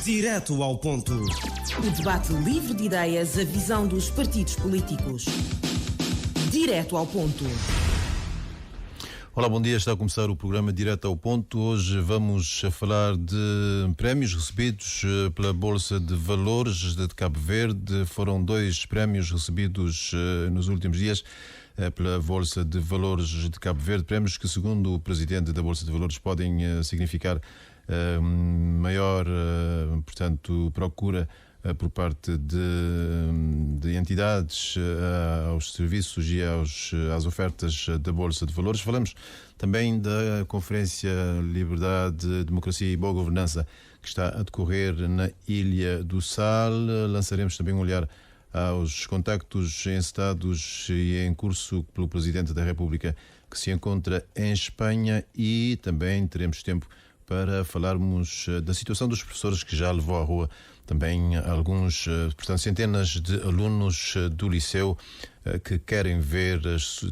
Direto ao ponto. O debate livre de ideias, a visão dos partidos políticos. Direto ao ponto. Olá, bom dia. Está a começar o programa Direto ao Ponto. Hoje vamos falar de prémios recebidos pela Bolsa de Valores de Cabo Verde. Foram 2 prémios recebidos nos últimos dias pela Bolsa de Valores de Cabo Verde. Prémios que, segundo o presidente da Bolsa de Valores, podem significar maior, portanto, procura por parte de entidades aos serviços e às ofertas da Bolsa de Valores. Falamos também da Conferência Liberdade, Democracia e Boa Governança que está a decorrer na Ilha do Sal. Lançaremos também um olhar aos contactos encetados e em curso pelo Presidente da República que se encontra em Espanha, e também teremos tempo para falarmos da situação dos professores, que já levou à rua também alguns, portanto, centenas de alunos do liceu que querem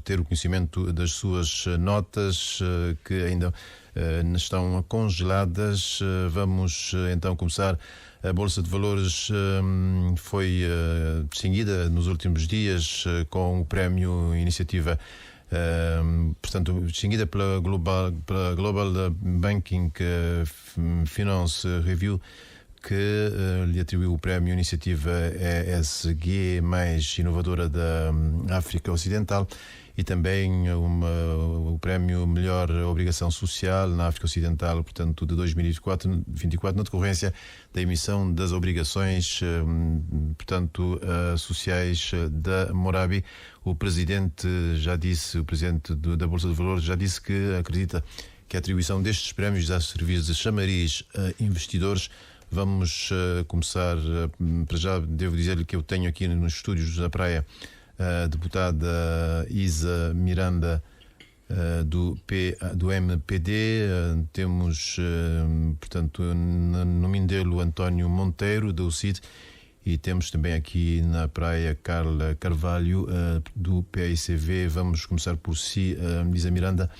ter o conhecimento das suas notas, que ainda estão congeladas. Vamos então começar. A Bolsa de Valores foi distinguida nos últimos dias com o prémio Iniciativa, portanto, distinguida pela Global Banking Finance Review, que lhe atribuiu o prémio Iniciativa ESG mais inovadora da África Ocidental, e também o prémio Melhor Obrigação Social na África Ocidental, portanto, de 2024, na decorrência da emissão das obrigações, portanto, sociais da Morabi. O presidente da Bolsa de Valores já disse que acredita que a atribuição destes prémios dá serviço de chamariz a investidores. Vamos começar. Para já devo dizer-lhe que eu tenho aqui nos estúdios da Praia a deputada Isa Miranda do MPD, temos, portanto, no Mindelo, António Monteiro, da UCID, e temos também aqui na Praia Carla Carvalho, do PICV. Vamos começar por si, Isa Miranda.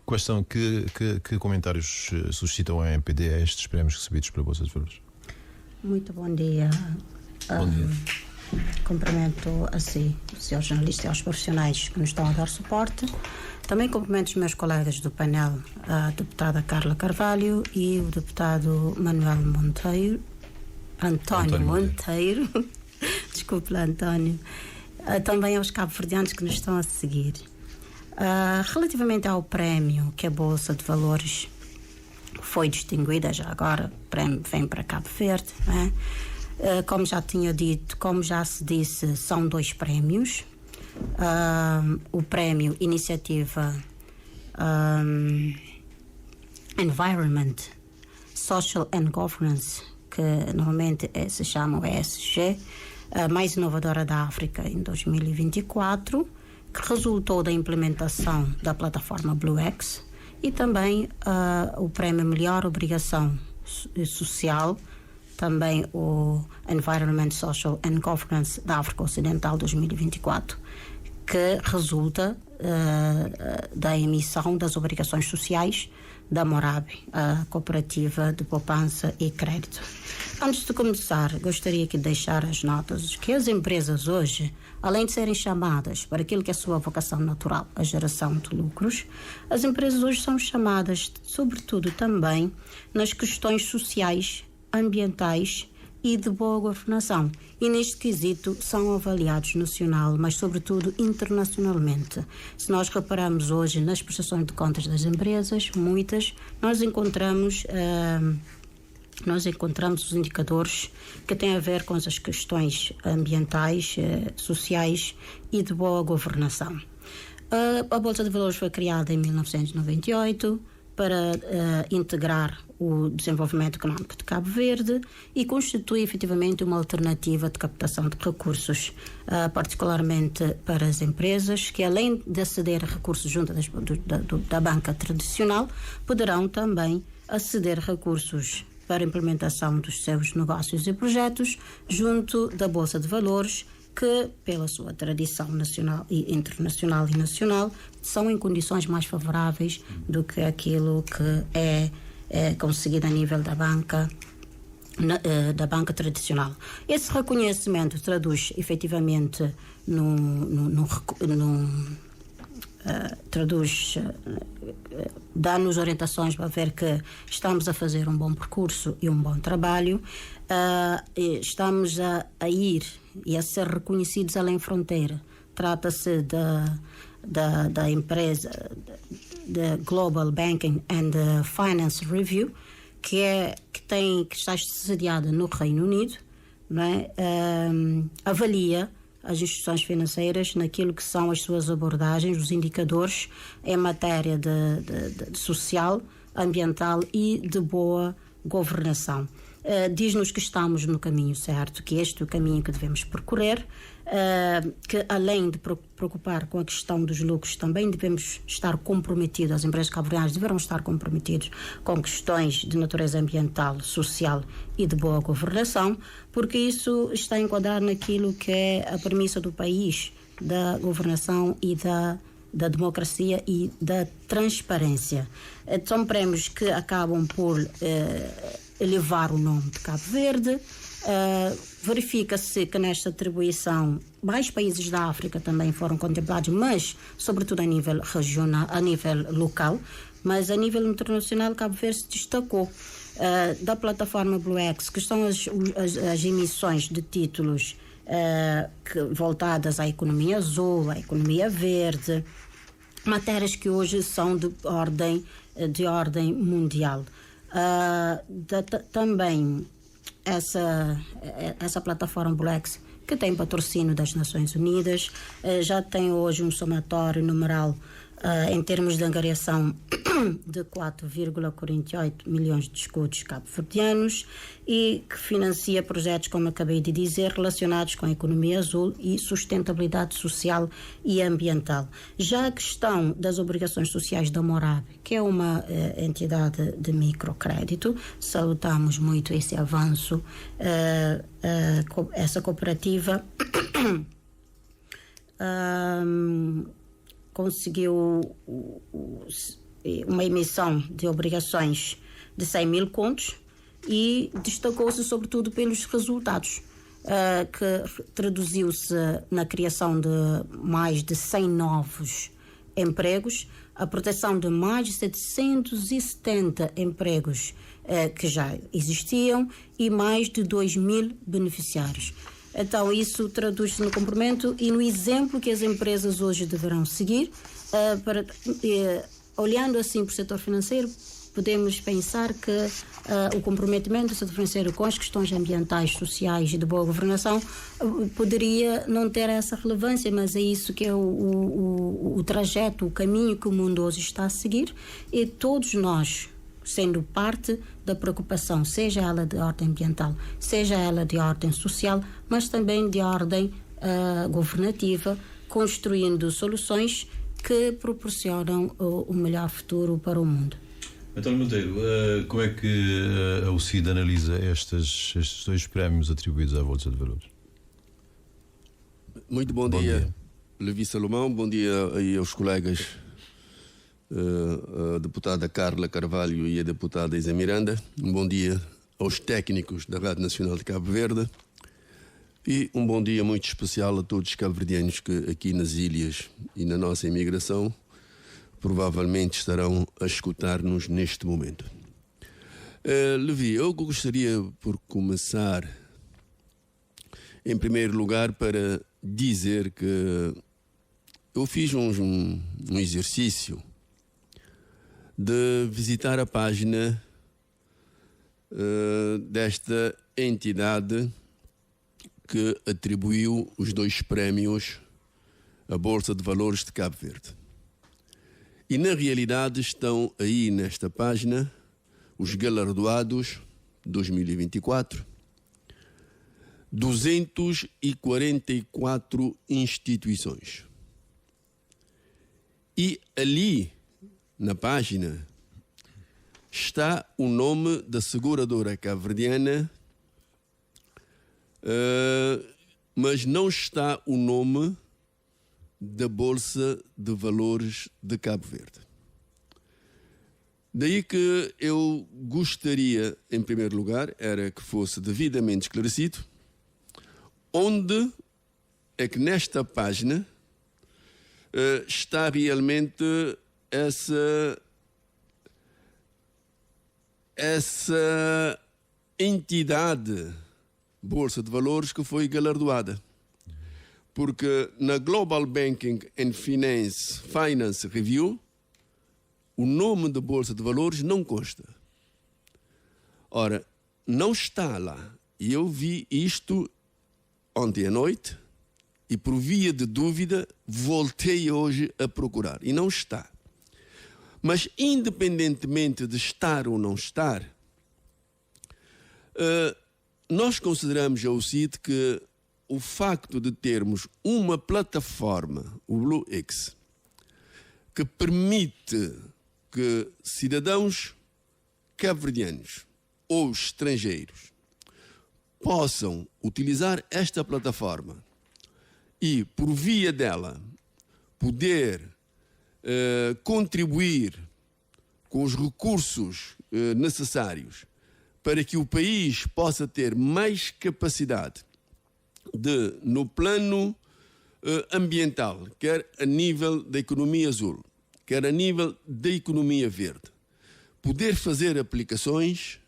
Que comentários suscitam a MPD a estes prémios recebidos pela Bolsa de Valores? Muito bom dia. Bom dia. Cumprimento a si, o senhor jornalista, e aos profissionais que nos estão a dar suporte. Também cumprimento os meus colegas do painel, a deputada Carla Carvalho e o deputado António Monteiro. Desculpe lá, António. Também aos cabo-verdianos que nos estão a seguir. Relativamente ao prémio que a Bolsa de Valores foi distinguida, já agora o prémio vem para Cabo Verde, não é? Como já tinha dito, como já se disse, são 2 prémios. O prémio Iniciativa Environment, Social and Governance, que normalmente se chama o ESG, a mais inovadora da África em 2024, que resultou da implementação da plataforma BlueX, e também o prémio Melhor Obrigação Social, também o Environment, Social and Governance da África Ocidental 2024, que resulta da emissão das obrigações sociais da Morabi, a Cooperativa de Poupança e Crédito. Antes de começar, gostaria de deixar as notas que as empresas hoje, além de serem chamadas para aquilo que é a sua vocação natural, a geração de lucros, as empresas hoje são chamadas, sobretudo também, nas questões sociais, ambientais e de boa governação, e neste quesito são avaliados nacional, mas sobretudo internacionalmente. Se nós repararmos hoje nas prestações de contas das empresas, muitas, nós encontramos os indicadores que têm a ver com as questões ambientais, sociais e de boa governação. A Bolsa de Valores foi criada em 1998 para integrar o desenvolvimento económico de Cabo Verde e constitui efetivamente uma alternativa de captação de recursos, particularmente para as empresas que, além de aceder a recursos junto da banca tradicional, poderão também aceder a recursos para a implementação dos seus negócios e projetos junto da Bolsa de Valores, que, pela sua tradição nacional e internacional e nacional, são em condições mais favoráveis do que aquilo que é conseguido a nível da banca da banca tradicional. Esse reconhecimento traduz efetivamente dá-nos orientações para ver que estamos a fazer um bom percurso e um bom trabalho, estamos a ir e a ser reconhecidos além fronteira. Trata-se da empresa da Global Banking and Finance Review, que está sediada no Reino Unido, não é? Avalia as instituições financeiras naquilo que são as suas abordagens, os indicadores em matéria de social, ambiental e de boa governação. Diz-nos que estamos no caminho certo, que este é o caminho que devemos percorrer, que além de preocupar com a questão dos lucros, também devemos estar comprometidos, as empresas cabo-verdianas deverão estar comprometidas com questões de natureza ambiental, social e de boa governação, porque isso está enquadrado naquilo que é a premissa do país, da governação e da democracia e da transparência. São prémios que acabam por elevar o nome de Cabo Verde. Verifica-se que nesta atribuição mais países da África também foram contemplados, mas sobretudo a nível regional, a nível local, mas a nível internacional Cabo Verde se destacou. Da plataforma BlueX, que estão as emissões de títulos voltadas à economia azul, à economia verde, matérias que hoje são de ordem mundial. Também essa plataforma BlueX, que tem patrocínio das Nações Unidas, já tem hoje um somatório numeral em termos de angariação de 4,48 milhões de escudos cabo-verdianos e que financia projetos, como acabei de dizer, relacionados com a economia azul e sustentabilidade social e ambiental. Já a questão das obrigações sociais da Morabe, que é uma entidade de microcrédito, salutamos muito esse avanço. Essa cooperativa conseguiu uma emissão de obrigações de 100 mil contos e destacou-se sobretudo pelos resultados, que traduziu-se na criação de mais de 100 novos empregos, a proteção de mais de 770 empregos que já existiam e mais de 2.000 beneficiários. Então, isso traduz-se no cumprimento e no exemplo que as empresas hoje deverão seguir. Olhando assim para o setor financeiro, podemos pensar que o comprometimento do setor financeiro com as questões ambientais, sociais e de boa governação poderia não ter essa relevância, mas é isso que é o trajeto, o caminho que o mundo hoje está a seguir, e todos nós, sendo parte da preocupação, seja ela de ordem ambiental, seja ela de ordem social, mas também de ordem governativa, construindo soluções que proporcionam o melhor futuro para o mundo. António Monteiro, como é que a UCID analisa estes dois prémios atribuídos à Bolsa de Valores? Muito bom dia, Levi Salomão, bom dia aí aos colegas, a deputada Carla Carvalho e a deputada Isa Miranda, um bom dia aos técnicos da Rádio Nacional de Cabo Verde e um bom dia muito especial a todos os cabo-verdianos que aqui nas ilhas e na nossa imigração provavelmente estarão a escutar-nos neste momento. Levi, eu gostaria por começar em primeiro lugar para dizer que eu fiz um exercício de visitar a página desta entidade que atribuiu os dois prémios à Bolsa de Valores de Cabo Verde. E na realidade estão aí nesta página os galardoados 2024, 244 instituições. E ali na página está o nome da seguradora cabo-verdiana, mas não está o nome da Bolsa de Valores de Cabo Verde. Daí que eu gostaria, em primeiro lugar, era que fosse devidamente esclarecido onde é que nesta página está realmente essa entidade Bolsa de Valores que foi galardoada. Porque na Global Banking and Finance Review, o nome da Bolsa de Valores não consta. Ora, não está lá. E eu vi isto ontem à noite e, por via de dúvida, voltei hoje a procurar. E não está. Mas, independentemente de estar ou não estar, nós consideramos, ao CID, que o facto de termos uma plataforma, o BlueX, que permite que cidadãos cabo-verdianos ou estrangeiros possam utilizar esta plataforma e, por via dela, poder contribuir com os recursos necessários para que o país possa ter mais capacidade de, no plano ambiental, quer a nível da economia azul, quer a nível da economia verde, poder fazer aplicações,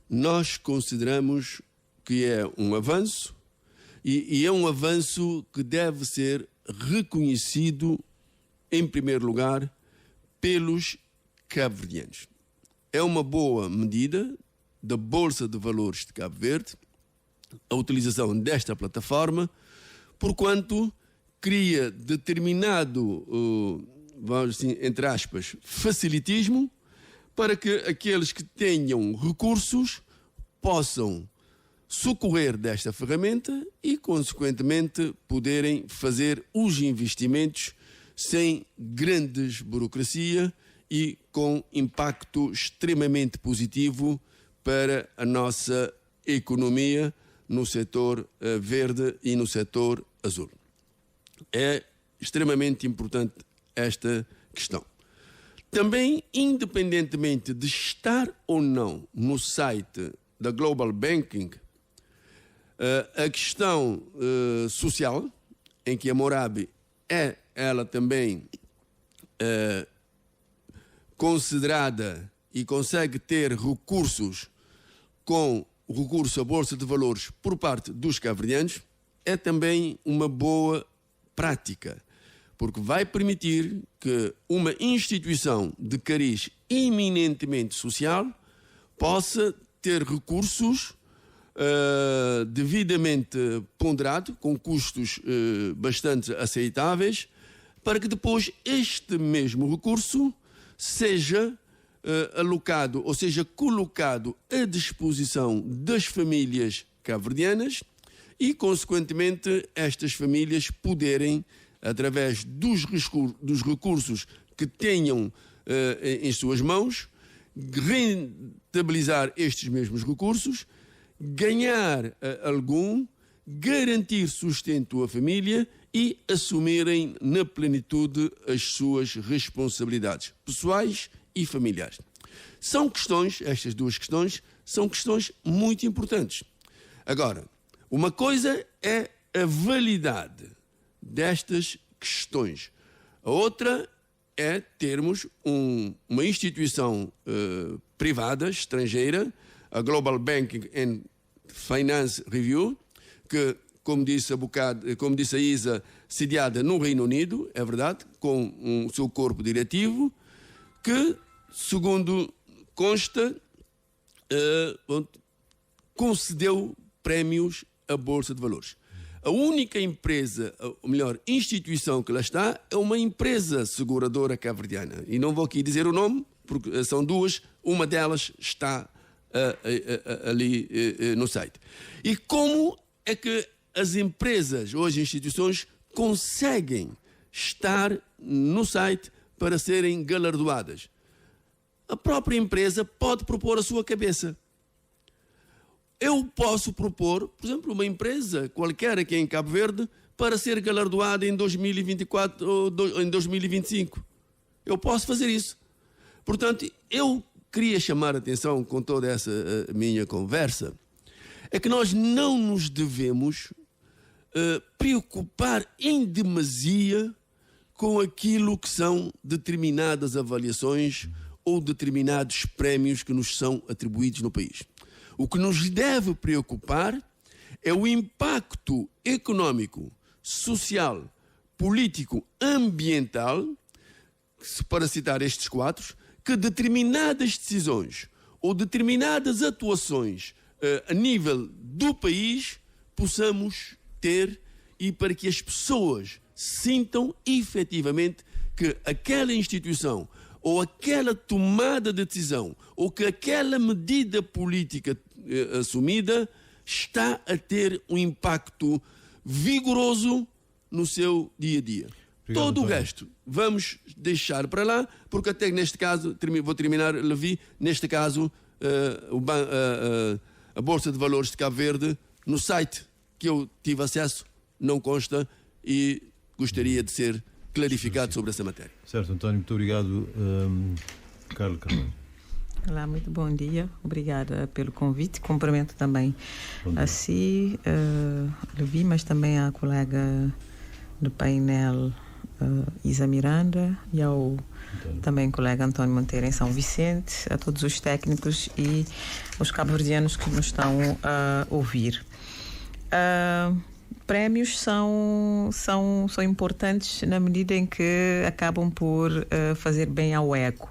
nós consideramos que é um avanço e é um avanço que deve ser reconhecido, em primeiro lugar, pelos cabo-verdianos. É uma boa medida da Bolsa de Valores de Cabo Verde a utilização desta plataforma, porquanto cria determinado, vamos assim, entre aspas, facilitismo para que aqueles que tenham recursos possam socorrer desta ferramenta e, consequentemente, poderem fazer os investimentos sem grandes burocracia e com impacto extremamente positivo para a nossa economia no setor verde e no setor azul. É extremamente importante esta questão. Também, independentemente de estar ou não no site da Global Banking, a questão social, em que a Morabi é ela também considerada e consegue ter recursos com o recurso à Bolsa de Valores por parte dos cabo-verdianos, é também uma boa prática, porque vai permitir que uma instituição de cariz eminentemente social possa ter recursos devidamente ponderados, com custos bastante aceitáveis, para que depois este mesmo recurso seja alocado, ou seja, colocado à disposição das famílias cabo-verdianas e, consequentemente, estas famílias poderem, através dos recursos que tenham em suas mãos, rentabilizar estes mesmos recursos, ganhar algum, garantir sustento à família e assumirem na plenitude as suas responsabilidades pessoais e familiares. São questões, estas duas questões, são questões muito importantes. Agora, uma coisa é a validade destas questões. A outra é termos uma instituição privada, estrangeira, a Global Banking and Finance Review, que, como disse a Isa, sediada no Reino Unido, é verdade, com o seu corpo diretivo, que, segundo consta, concedeu prémios à Bolsa de Valores. A única empresa, ou melhor, instituição que lá está, é uma empresa seguradora cabo-verdiana. E não vou aqui dizer o nome, porque são duas, uma delas está ali no site. E como é que as empresas ou as instituições conseguem estar no site para serem galardoadas? A própria empresa pode propor a sua cabeça. Eu posso propor, por exemplo, uma empresa qualquer aqui em Cabo Verde para ser galardoada em 2024 ou em 2025. Eu posso fazer isso. Portanto, eu queria chamar a atenção com toda essa minha conversa é que nós não nos devemos preocupar em demasia com aquilo que são determinadas avaliações ou determinados prémios que nos são atribuídos no país. O que nos deve preocupar é o impacto económico, social, político, ambiental, para citar estes 4, que determinadas decisões ou determinadas atuações a nível do país possamos ter, e para que as pessoas sintam efetivamente que aquela instituição ou aquela tomada de decisão ou que aquela medida política assumida está a ter um impacto vigoroso no seu dia a dia. Obrigado, todo António. o resto vamos deixar para lá, porque até neste caso, vou terminar, Levi, neste caso a Bolsa de Valores de Cabo Verde, no site que eu tive acesso, não consta, e gostaria de ser clarificado sobre essa matéria. Certo, António, muito obrigado. Carlos Carvalho. Olá, muito bom dia. Obrigada pelo convite. Cumprimento também a si, Levi, mas também à colega do painel, Isa Miranda, e ao também colega António Monteiro em São Vicente, a todos os técnicos e os cabo-verdianos que nos estão a ouvir. Prémios são importantes na medida em que acabam por fazer bem ao ego,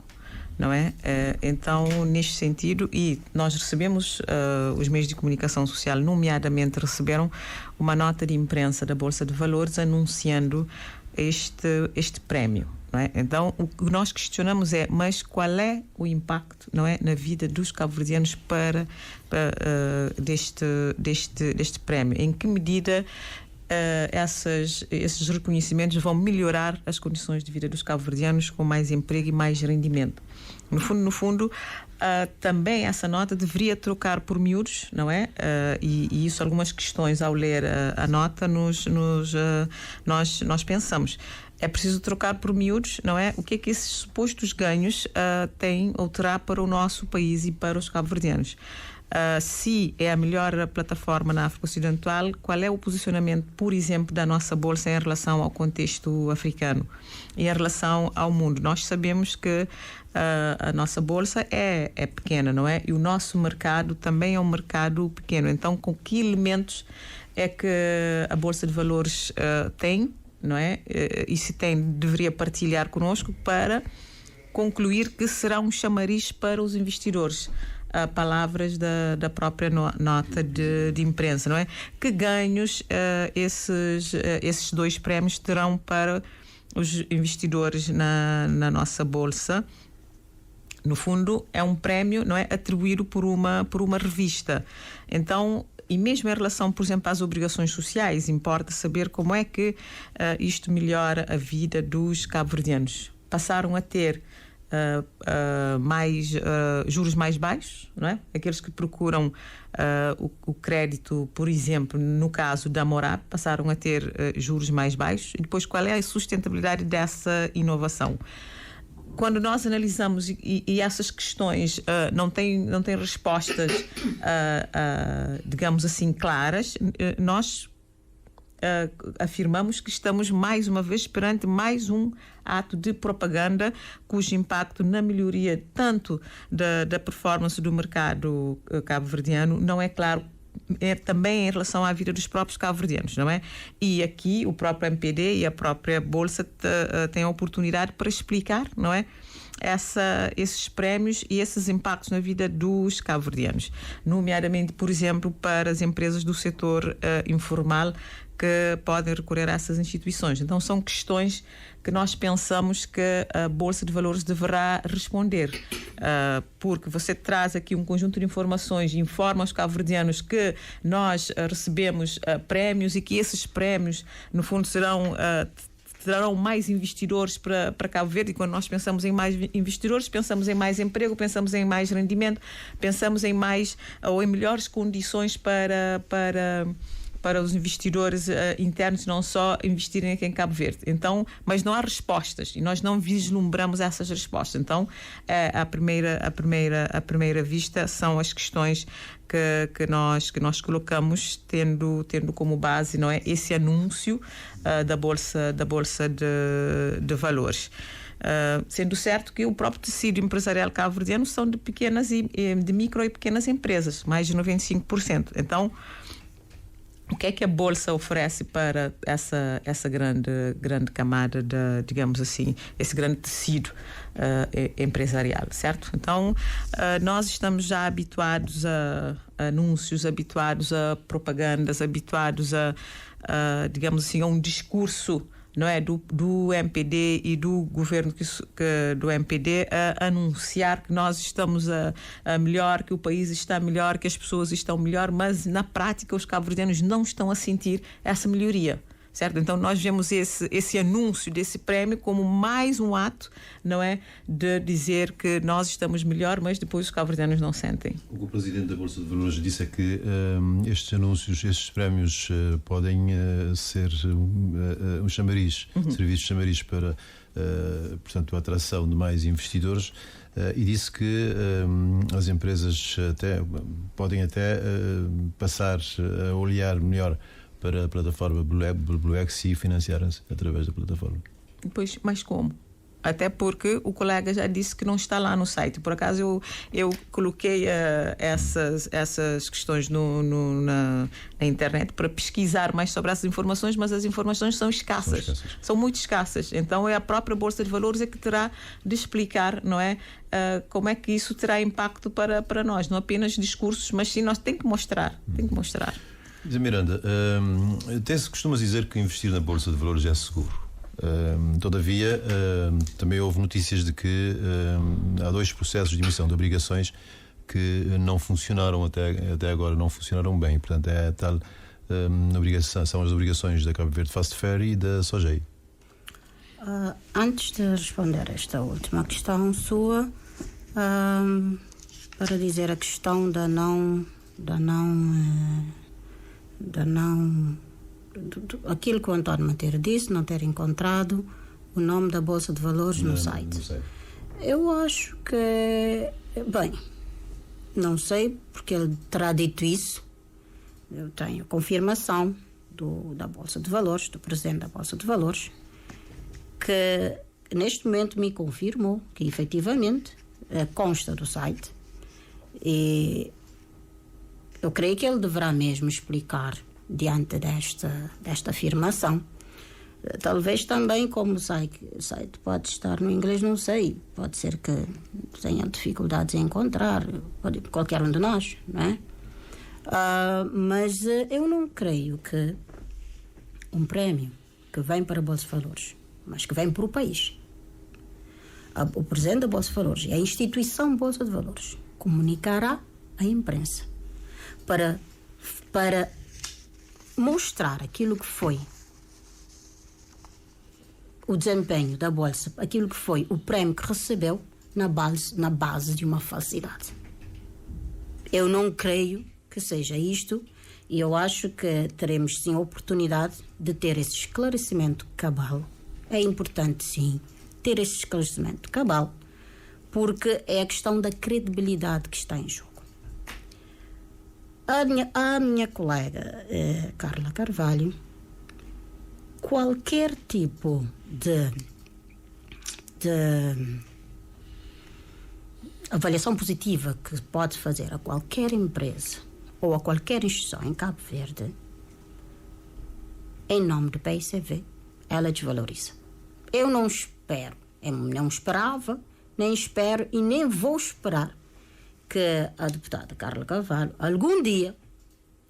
não é? Então, neste sentido, e nós recebemos, os meios de comunicação social, nomeadamente, receberam uma nota de imprensa da Bolsa de Valores anunciando este prémio, não é? Então, o que nós questionamos é, mas qual é o impacto, não é, na vida dos cabo-verdianos deste prémio? Em que medida esses reconhecimentos vão melhorar as condições de vida dos cabo-verdianos com mais emprego e mais rendimento? No fundo, também essa nota deveria trocar por miúdos, não é? E isso, algumas questões ao ler a nota, nós pensamos. É preciso trocar por miúdos, não é? O que é que esses supostos ganhos têm ou terá para o nosso país e para os cabo-verdianos? Se é a melhor plataforma na África Ocidental, qual é o posicionamento, por exemplo, da nossa Bolsa em relação ao contexto africano e em relação ao mundo? Nós sabemos que a nossa Bolsa é pequena, não é? E o nosso mercado também é um mercado pequeno. Então, com que elementos é que a Bolsa de Valores tem, não é? E se tem, deveria partilhar connosco para concluir que será um chamariz para os investidores. Palavras da própria nota de imprensa, não é? Que ganhos esses dois prémios terão para os investidores na nossa Bolsa? No fundo, é um prémio, não é, atribuído por uma revista. Então, e mesmo em relação, por exemplo, às obrigações sociais, importa saber como é que isto melhora a vida dos cabo-verdianos. Passaram a ter juros mais baixos, não é? Aqueles que procuram o crédito, por exemplo, no caso da Morab, passaram a ter juros mais baixos. E depois, qual é a sustentabilidade dessa inovação? Quando nós analisamos e essas questões não têm respostas, digamos assim, claras, nós afirmamos que estamos mais uma vez perante mais um ato de propaganda cujo impacto na melhoria tanto da performance do mercado cabo-verdiano não é claro, também em relação à vida dos próprios cabo-verdianos, não é? E aqui o próprio MPD e a própria Bolsa têm a oportunidade para explicar, não é? Esses prémios e esses impactos na vida dos cabo-verdianos, nomeadamente, por exemplo, para as empresas do setor informal que podem recorrer a essas instituições. Então, são questões que nós pensamos que a Bolsa de Valores deverá responder, porque você traz aqui um conjunto de informações e informa os cabo-verdianos que nós recebemos prémios e que esses prémios, no fundo, trarão mais investidores para Cabo Verde. E quando nós pensamos em mais investidores, pensamos em mais emprego, pensamos em mais rendimento, pensamos em mais ou em melhores condições para para os investidores internos não só investirem aqui em Cabo Verde. Então, mas não há respostas e nós não vislumbramos essas respostas. Então, a primeira vista são as questões que nós colocamos tendo como base, não é, esse anúncio da bolsa de valores. Sendo certo que o próprio tecido empresarial cabo-verdiano são de micro e pequenas empresas, mais de 95%. Então, o que é que a bolsa oferece para essa grande camada de, digamos assim, esse grande tecido empresarial, certo? Então, nós estamos já habituados a anúncios, habituados a propagandas, habituados digamos assim, a um discurso, não é, do MPD e do governo do MPD a anunciar que nós estamos a melhor, que o país está melhor, que as pessoas estão melhor, mas na prática os cabo-verdianos não estão a sentir essa melhoria, certo? Então nós vemos esse anúncio desse prémio como mais um ato, não é, de dizer que nós estamos melhor, mas depois os cabo-verdianos não sentem. O que o Presidente da Bolsa de Valores disse é que estes anúncios, estes prémios podem ser um chamariz, serviço de chamariz para, portanto, a atração de mais investidores, e disse que as empresas podem até passar a olhar melhor para a plataforma BlueX e financiarem-se através da plataforma. Pois, mas como? Até porque o colega já disse que não está lá no site. Por acaso eu coloquei essas questões na internet para pesquisar mais sobre essas informações, mas as informações são escassas. São muito escassas. Então é a própria Bolsa de Valores que terá de explicar, não é, como é que isso terá impacto para nós. Não apenas discursos, mas sim nós temos que mostrar. Zé Miranda, costumas dizer que investir na Bolsa de Valores é seguro. Todavia, também houve notícias de que há 2 processos de emissão de obrigações que não funcionaram até agora, não funcionaram bem. Portanto, é a tal são as obrigações da Cabo Verde Fast Ferry e da SOGEI. Antes de responder esta última questão sua, para dizer a questão aquilo que o António Monteiro disse, não ter encontrado o nome da Bolsa de Valores no site. Eu acho que, bem, não sei porque ele terá dito isso. Eu tenho confirmação da Bolsa de Valores, do Presidente da Bolsa de Valores, que neste momento me confirmou que efetivamente consta do site, e eu creio que ele deverá mesmo explicar diante desta afirmação. Talvez também, como o site pode estar no inglês, não sei, pode ser que tenha dificuldades em encontrar, qualquer um de nós, não é? Mas eu não creio que um prémio que vem para a Bolsa de Valores, mas que vem para o país, o Presidente da Bolsa de Valores e a instituição Bolsa de Valores comunicará à imprensa para mostrar aquilo que foi o desempenho da Bolsa, aquilo que foi o prémio que recebeu na base de uma falsidade. Eu não creio que seja isto, e eu acho que teremos sim a oportunidade de ter esse esclarecimento cabal. É importante sim ter esse esclarecimento cabal, porque é a questão da credibilidade que está em jogo. A minha colega Carla Carvalho, qualquer tipo de avaliação positiva que pode fazer a qualquer empresa ou a qualquer instituição em Cabo Verde, em nome do PICV, ela desvaloriza. Eu não esperava, nem espero e nem vou esperar que a deputada Carla Carvalho, algum dia,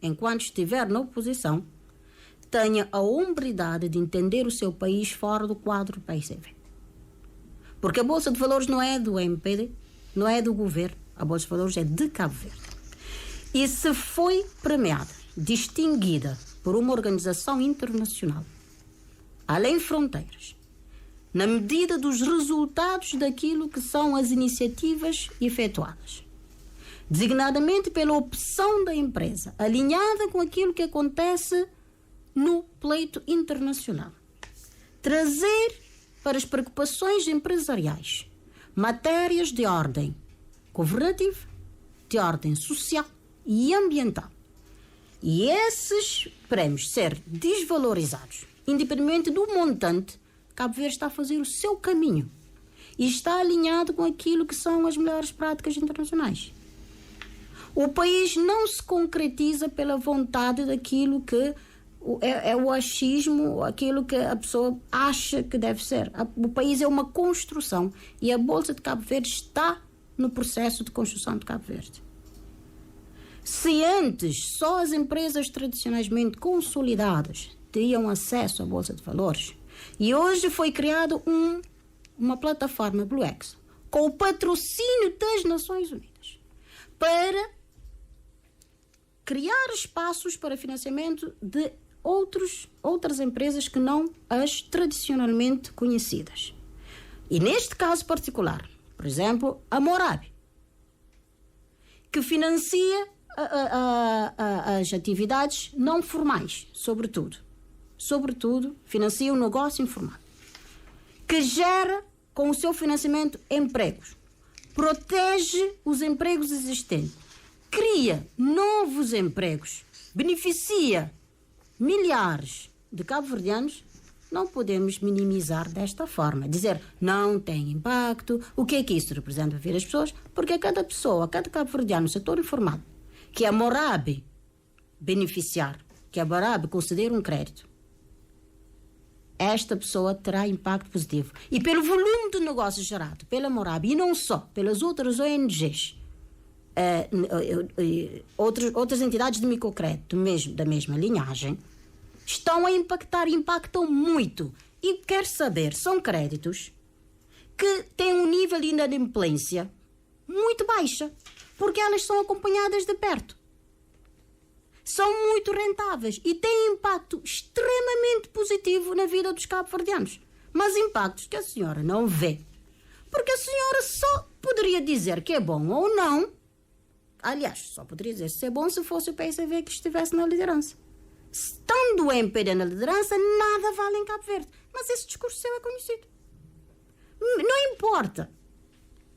enquanto estiver na oposição, tenha a hombridade de entender o seu país fora do quadro do PICV. Porque a Bolsa de Valores não é do MPD, não é do governo, a Bolsa de Valores é de Cabo Verde. E se foi premiada, distinguida por uma organização internacional, além fronteiras, na medida dos resultados daquilo que são as iniciativas efetuadas, designadamente pela opção da empresa, alinhada com aquilo que acontece no pleito internacional. Trazer para as preocupações empresariais matérias de ordem governativa, de ordem social e ambiental. E esses prémios ser desvalorizados, independentemente do montante, Cabo Verde está a fazer o seu caminho e está alinhado com aquilo que são as melhores práticas internacionais. O país não se concretiza pela vontade daquilo que é o achismo, aquilo que a pessoa acha que deve ser. O país é uma construção e a Bolsa de Cabo Verde está no processo de construção de Cabo Verde. Se antes só as empresas tradicionalmente consolidadas teriam acesso à Bolsa de Valores, e hoje foi criada uma plataforma BlueX com o patrocínio das Nações Unidas para criar espaços para financiamento de outras empresas que não as tradicionalmente conhecidas. E neste caso particular, por exemplo, a Morabi, que financia as atividades não formais, sobretudo, financia o negócio informal, que gera com o seu financiamento empregos, protege os empregos existentes, cria novos empregos, beneficia milhares de cabo-verdianos. Não podemos minimizar desta forma, dizer não tem impacto. O que é que isso representa para ver as pessoas? Porque cada pessoa, cada cabo-verdiano no setor informal, que a Morabi beneficiar, que a Morabi conceder um crédito, esta pessoa terá impacto positivo. E pelo volume de negócio gerado pela Morabi, e não só, pelas outras ONGs, outras entidades de microcrédito da mesma linhagem, estão a impactam muito. E quer saber, são créditos que têm um nível de inadimplência muito baixa, porque elas são acompanhadas de perto. São muito rentáveis e têm impacto extremamente positivo na vida dos cabo-verdianos. Mas impactos que a senhora não vê. Porque a senhora só poderia dizer que é bom ou não. Aliás, só poderia dizer se é bom se fosse o PSV que estivesse na liderança. Estando o MPD na liderança, nada vale em Cabo Verde. Mas esse discurso seu é conhecido. Não importa.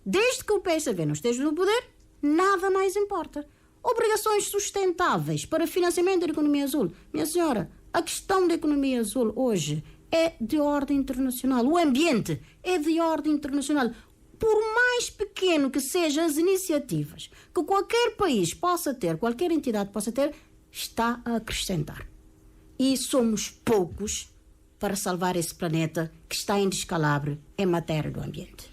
Desde que o PSV não esteja no poder, nada mais importa. Obrigações sustentáveis para financiamento da economia azul. Minha senhora, a questão da economia azul hoje é de ordem internacional. O ambiente é de ordem internacional. Por mais pequeno que sejam as iniciativas que qualquer país possa ter, qualquer entidade possa ter, está a acrescentar. E somos poucos para salvar esse planeta que está em descalabro em matéria do ambiente.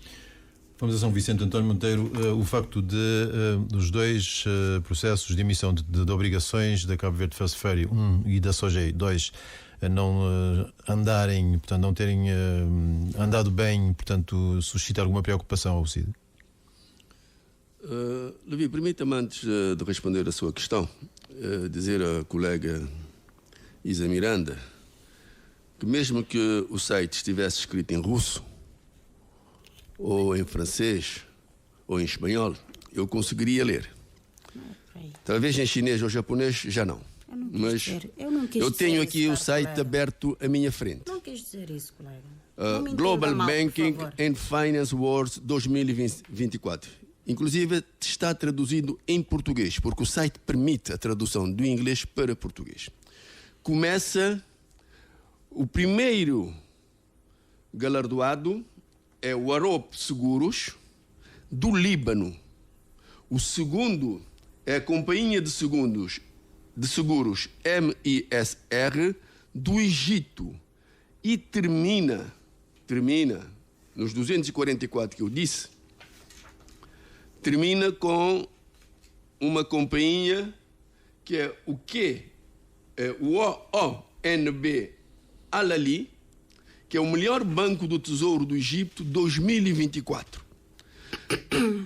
Vamos a São Vicente. António Monteiro, o facto dos dois processos de emissão de obrigações da Cabo Verde First Ferry 1 e da SOGEI 2 não andarem, portanto, não terem andado bem, portanto, suscita alguma preocupação ao CID? Levi, permita-me, antes de responder a sua questão, dizer à colega Isa Miranda que mesmo que o site estivesse escrito em russo, ou em francês, ou em espanhol, eu conseguiria ler. Talvez em chinês ou japonês já não. Mas eu tenho aqui o site aberto à minha frente. Não quis dizer isso, colega. Global Banking and Finance Wars 2024. Inclusive está traduzido em português, porque o site permite a tradução do inglês para português. Começa o primeiro galardoado é o Arop Seguros do Líbano. O segundo é a Companhia de Seguros MISR do Egito. E termina nos 244 que eu disse, termina com uma companhia que é o ONB Al-Ali, que é o melhor banco do Tesouro do Egito 2024.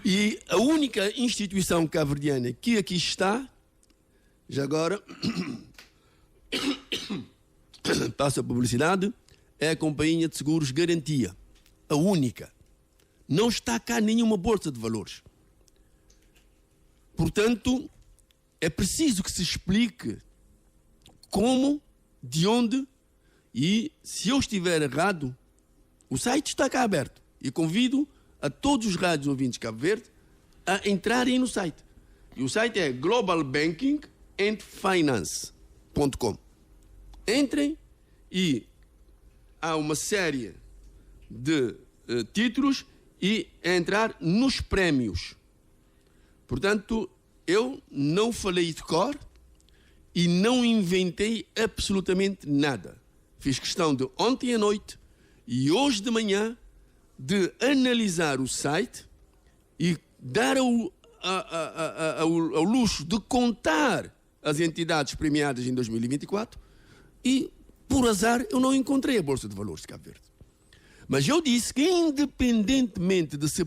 E a única instituição cabo-verdiana que aqui está, já agora, passa a publicidade, é a Companhia de Seguros Garantia. A única. Não está cá nenhuma bolsa de valores. Portanto, é preciso que se explique como, de onde, e se eu estiver errado, o site está cá aberto. E convido a todos os rádios ouvintes de Cabo Verde a entrarem no site. E o site é globalbankingandfinance.com. Entrem e há uma série de títulos e entrar nos prémios. Portanto, eu não falei de cor e não inventei absolutamente nada. Fiz questão de ontem à noite e hoje de manhã de analisar o site e dar ao luxo de contar as entidades premiadas em 2024 e, por azar, eu não encontrei a Bolsa de Valores de Cabo Verde. Mas eu disse que, independentemente de ser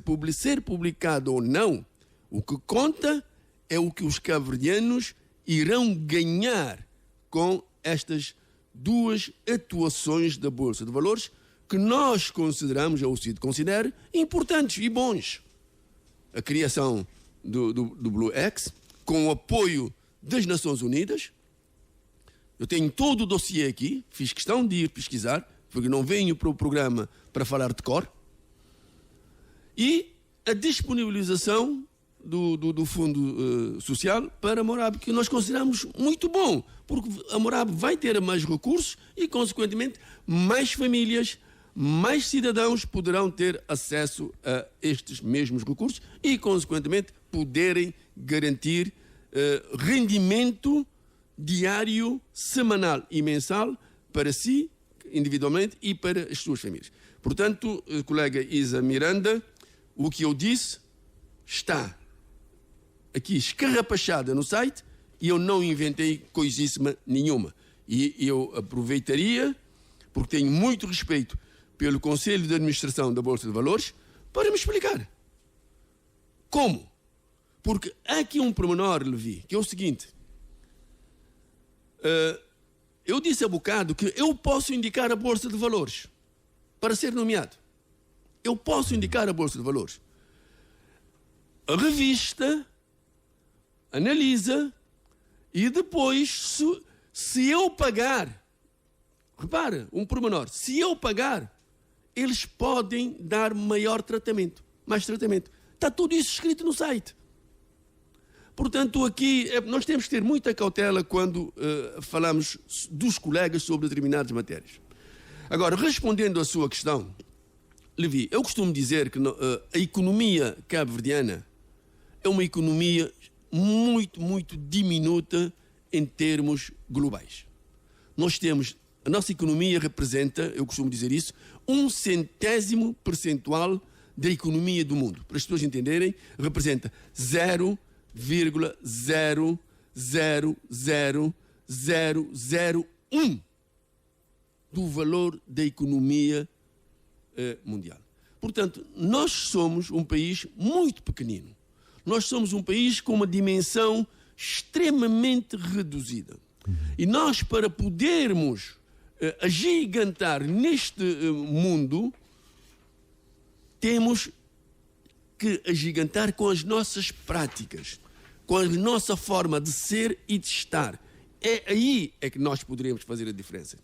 publicado ou não, o que conta é o que os cabo-verdianos irão ganhar com estas duas atuações da Bolsa de Valores que nós consideramos, ou o CID considera, importantes e bons. A criação do BlueX, com o apoio das Nações Unidas. Eu tenho todo o dossiê aqui, fiz questão de ir pesquisar, porque não venho para o programa para falar de cor. E a disponibilização do Fundo Social para a Morabe, que nós consideramos muito bom, porque a Morabe vai ter mais recursos e, consequentemente, mais famílias, mais cidadãos poderão ter acesso a estes mesmos recursos e, consequentemente, poderem garantir rendimento diário, semanal e mensal para si, individualmente, e para as suas famílias. Portanto, colega Isa Miranda, o que eu disse está aqui escarrapachada no site e eu não inventei coisíssima nenhuma. E eu aproveitaria, porque tenho muito respeito pelo Conselho de Administração da Bolsa de Valores, para me explicar. Como? Porque há aqui um pormenor, Levi, que é o seguinte. Eu disse há bocado que eu posso indicar a Bolsa de Valores para ser nomeado. Eu posso indicar a Bolsa de Valores. A revista analisa e depois, se eu pagar, repara, um pormenor, se eu pagar, eles podem dar maior tratamento, mais tratamento. Está tudo isso escrito no site. Portanto, aqui nós temos que ter muita cautela quando falamos dos colegas sobre determinadas matérias. Agora, respondendo à sua questão, Levi, eu costumo dizer que a economia cabo-verdiana é uma economia muito, muito diminuta em termos globais. Nós temos, a nossa economia representa, eu costumo dizer isso, 0,1% da economia do mundo. Para as pessoas entenderem, representa 0,0000001 do valor da economia mundial. Portanto, nós somos um país muito pequenino. Nós somos um país com uma dimensão extremamente reduzida. E nós, para podermos agigantar neste mundo, temos que agigantar com as nossas práticas, com a nossa forma de ser e de estar. É aí que nós poderemos fazer a diferença.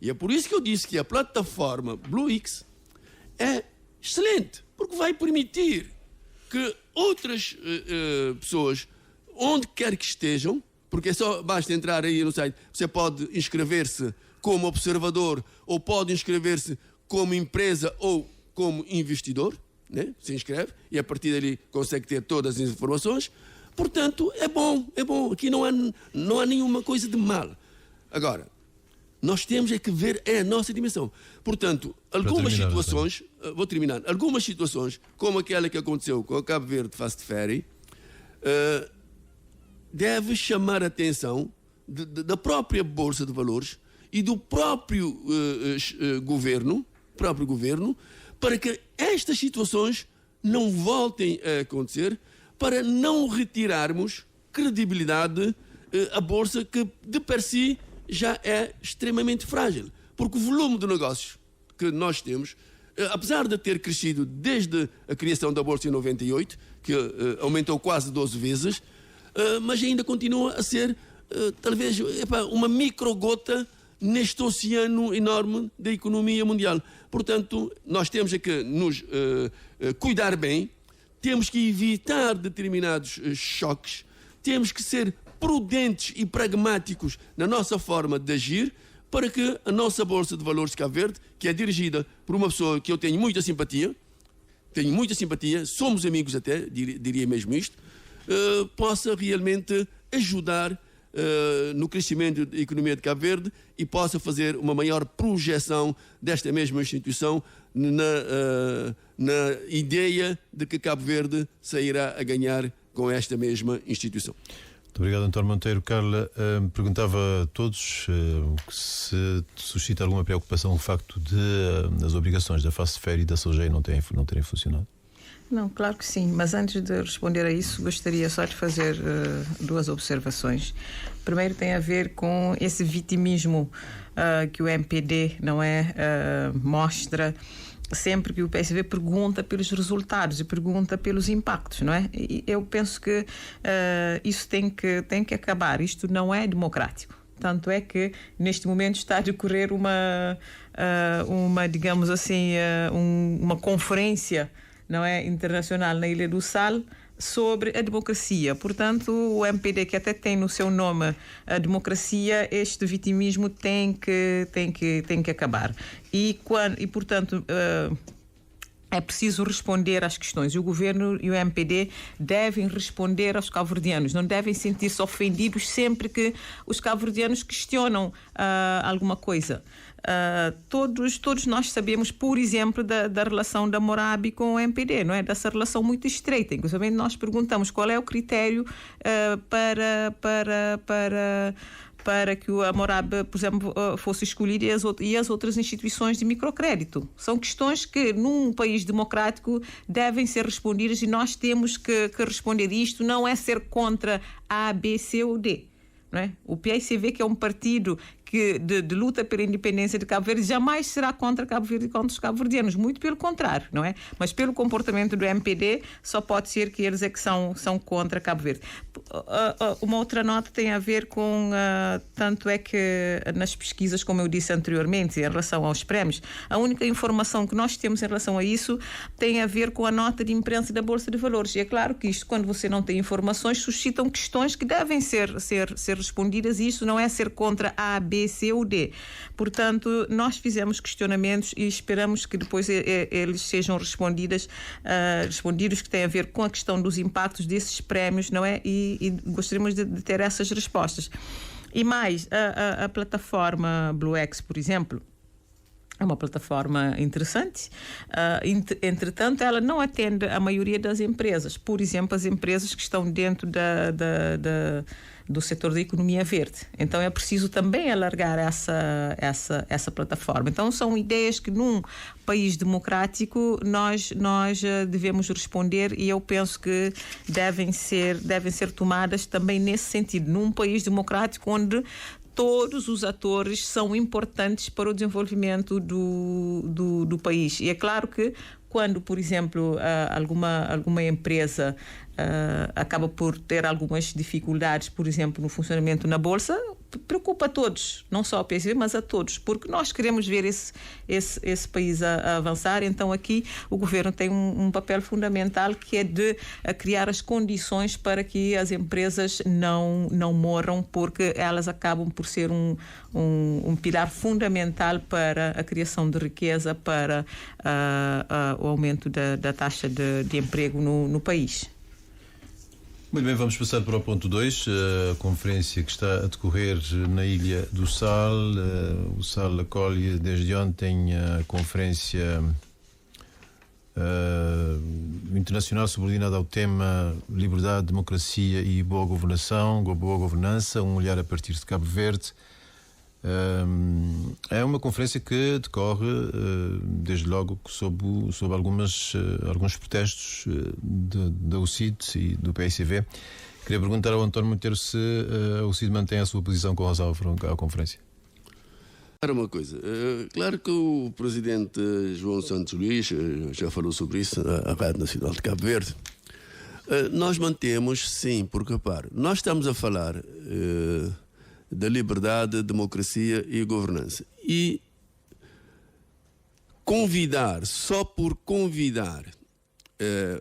E é por isso que eu disse que a plataforma BlueX é excelente, porque vai permitir que outras pessoas, onde quer que estejam, porque basta entrar aí no site, você pode inscrever-se como observador ou pode inscrever-se como empresa ou como investidor, né? Se inscreve e a partir dali consegue ter todas as informações. Portanto, é bom. Aqui não há nenhuma coisa de mal. Agora, nós temos que ver a nossa dimensão. Portanto, algumas situações, vou terminar, algumas situações, como aquela que aconteceu com a Cabo Verde Fast Ferry, deve chamar a atenção da própria Bolsa de Valores e do próprio governo, para que estas situações não voltem a acontecer, para não retirarmos credibilidade à Bolsa, que de per si já é extremamente frágil. Porque o volume de negócios que nós temos, apesar de ter crescido desde a criação da Bolsa em 98, que aumentou quase 12 vezes, mas ainda continua a ser talvez uma microgota neste oceano enorme da economia mundial. Portanto, nós temos que nos cuidar bem, temos que evitar determinados choques, temos que ser prudentes e pragmáticos na nossa forma de agir, para que a nossa Bolsa de Valores de Cabo Verde, que é dirigida por uma pessoa que eu tenho muita simpatia, somos amigos até, diria mesmo isto, possa realmente ajudar no crescimento da economia de Cabo Verde e possa fazer uma maior projeção desta mesma instituição na ideia de que Cabo Verde sairá a ganhar com esta mesma instituição. Muito obrigado, António Monteiro. Carla, perguntava a todos se suscita alguma preocupação o facto de as obrigações da FACEFER e da SOGEI não terem funcionado. Não, claro que sim, mas antes de responder a isso, gostaria só de fazer duas observações. Primeiro tem a ver com esse vitimismo que o MPD mostra sempre que o PSV pergunta pelos resultados e pergunta pelos impactos, não é? E eu penso que isso tem que acabar. Isto não é democrático. Tanto é que neste momento está a decorrer uma digamos assim, uma conferência, não é, internacional na Ilha do Sal sobre a democracia. Portanto, o MPD, que até tem no seu nome a democracia, este vitimismo tem que acabar. E portanto, é preciso responder às questões. E o governo e o MPD devem responder aos cabo-verdianos. Não devem sentir-se ofendidos sempre que os cabo-verdianos questionam alguma coisa. Todos nós sabemos, por exemplo, da relação da Morabe com o MPD, não é? Dessa relação muito estreita. Inclusive, nós perguntamos qual é o critério para que a Morabe, por exemplo, fosse escolhida e as outras instituições de microcrédito. São questões que, num país democrático, devem ser respondidas e nós temos que responder isto. Não é ser contra A, B, C ou D. Não é? O PAICV, que é um partido de luta pela independência de Cabo Verde, jamais será contra Cabo Verde e contra os cabo-verdianos, muito pelo contrário, não é? Mas pelo comportamento do MPD, só pode ser que eles é que são contra Cabo Verde. Uma outra nota tem a ver com, tanto é que nas pesquisas, como eu disse anteriormente, em relação aos prémios, a única informação que nós temos em relação a isso tem a ver com a nota de imprensa da Bolsa de Valores. E é claro que isto, quando você não tem informações, suscitam questões que devem ser respondidas, e isso não é ser contra A, B, C ou D. Portanto, nós fizemos questionamentos e esperamos que depois eles sejam respondidos, que têm a ver com a questão dos impactos desses prémios, não é? E gostaríamos de ter essas respostas. E mais, a plataforma BlueX, por exemplo, é uma plataforma interessante, entretanto ela não atende a maioria das empresas, por exemplo as empresas que estão dentro do setor da economia verde. Então é preciso também alargar essa plataforma. Então são ideias que num país democrático nós devemos responder, e eu penso que devem ser tomadas também nesse sentido, num país democrático onde todos os atores são importantes para o desenvolvimento do país. E é claro que quando, por exemplo, alguma empresa acaba por ter algumas dificuldades, por exemplo, no funcionamento na Bolsa, preocupa a todos, não só ao PSV, mas a todos, porque nós queremos ver esse país a avançar. Então aqui o governo tem um papel fundamental, que é de criar as condições para que as empresas não morram, porque elas acabam por ser um pilar fundamental para a criação de riqueza, para o aumento da taxa de emprego no país. Muito bem, vamos passar para o ponto 2, a conferência que está a decorrer na Ilha do Sal. O Sal acolhe desde ontem a conferência internacional subordinada ao tema Liberdade, Democracia e Boa Governança, um olhar a partir de Cabo Verde. É uma conferência que decorre desde logo sob alguns protestos da UCID e do PAICV. Queria perguntar ao António Monteiro se a UCID mantém a sua posição com relação à conferência. Uma coisa, claro que o presidente João Santos Luís já falou sobre isso à Rádio Nacional de Cabo Verde. Nós mantemos, sim, porque, repare, nós estamos a falar da liberdade, democracia e governança. E convidar, só por convidar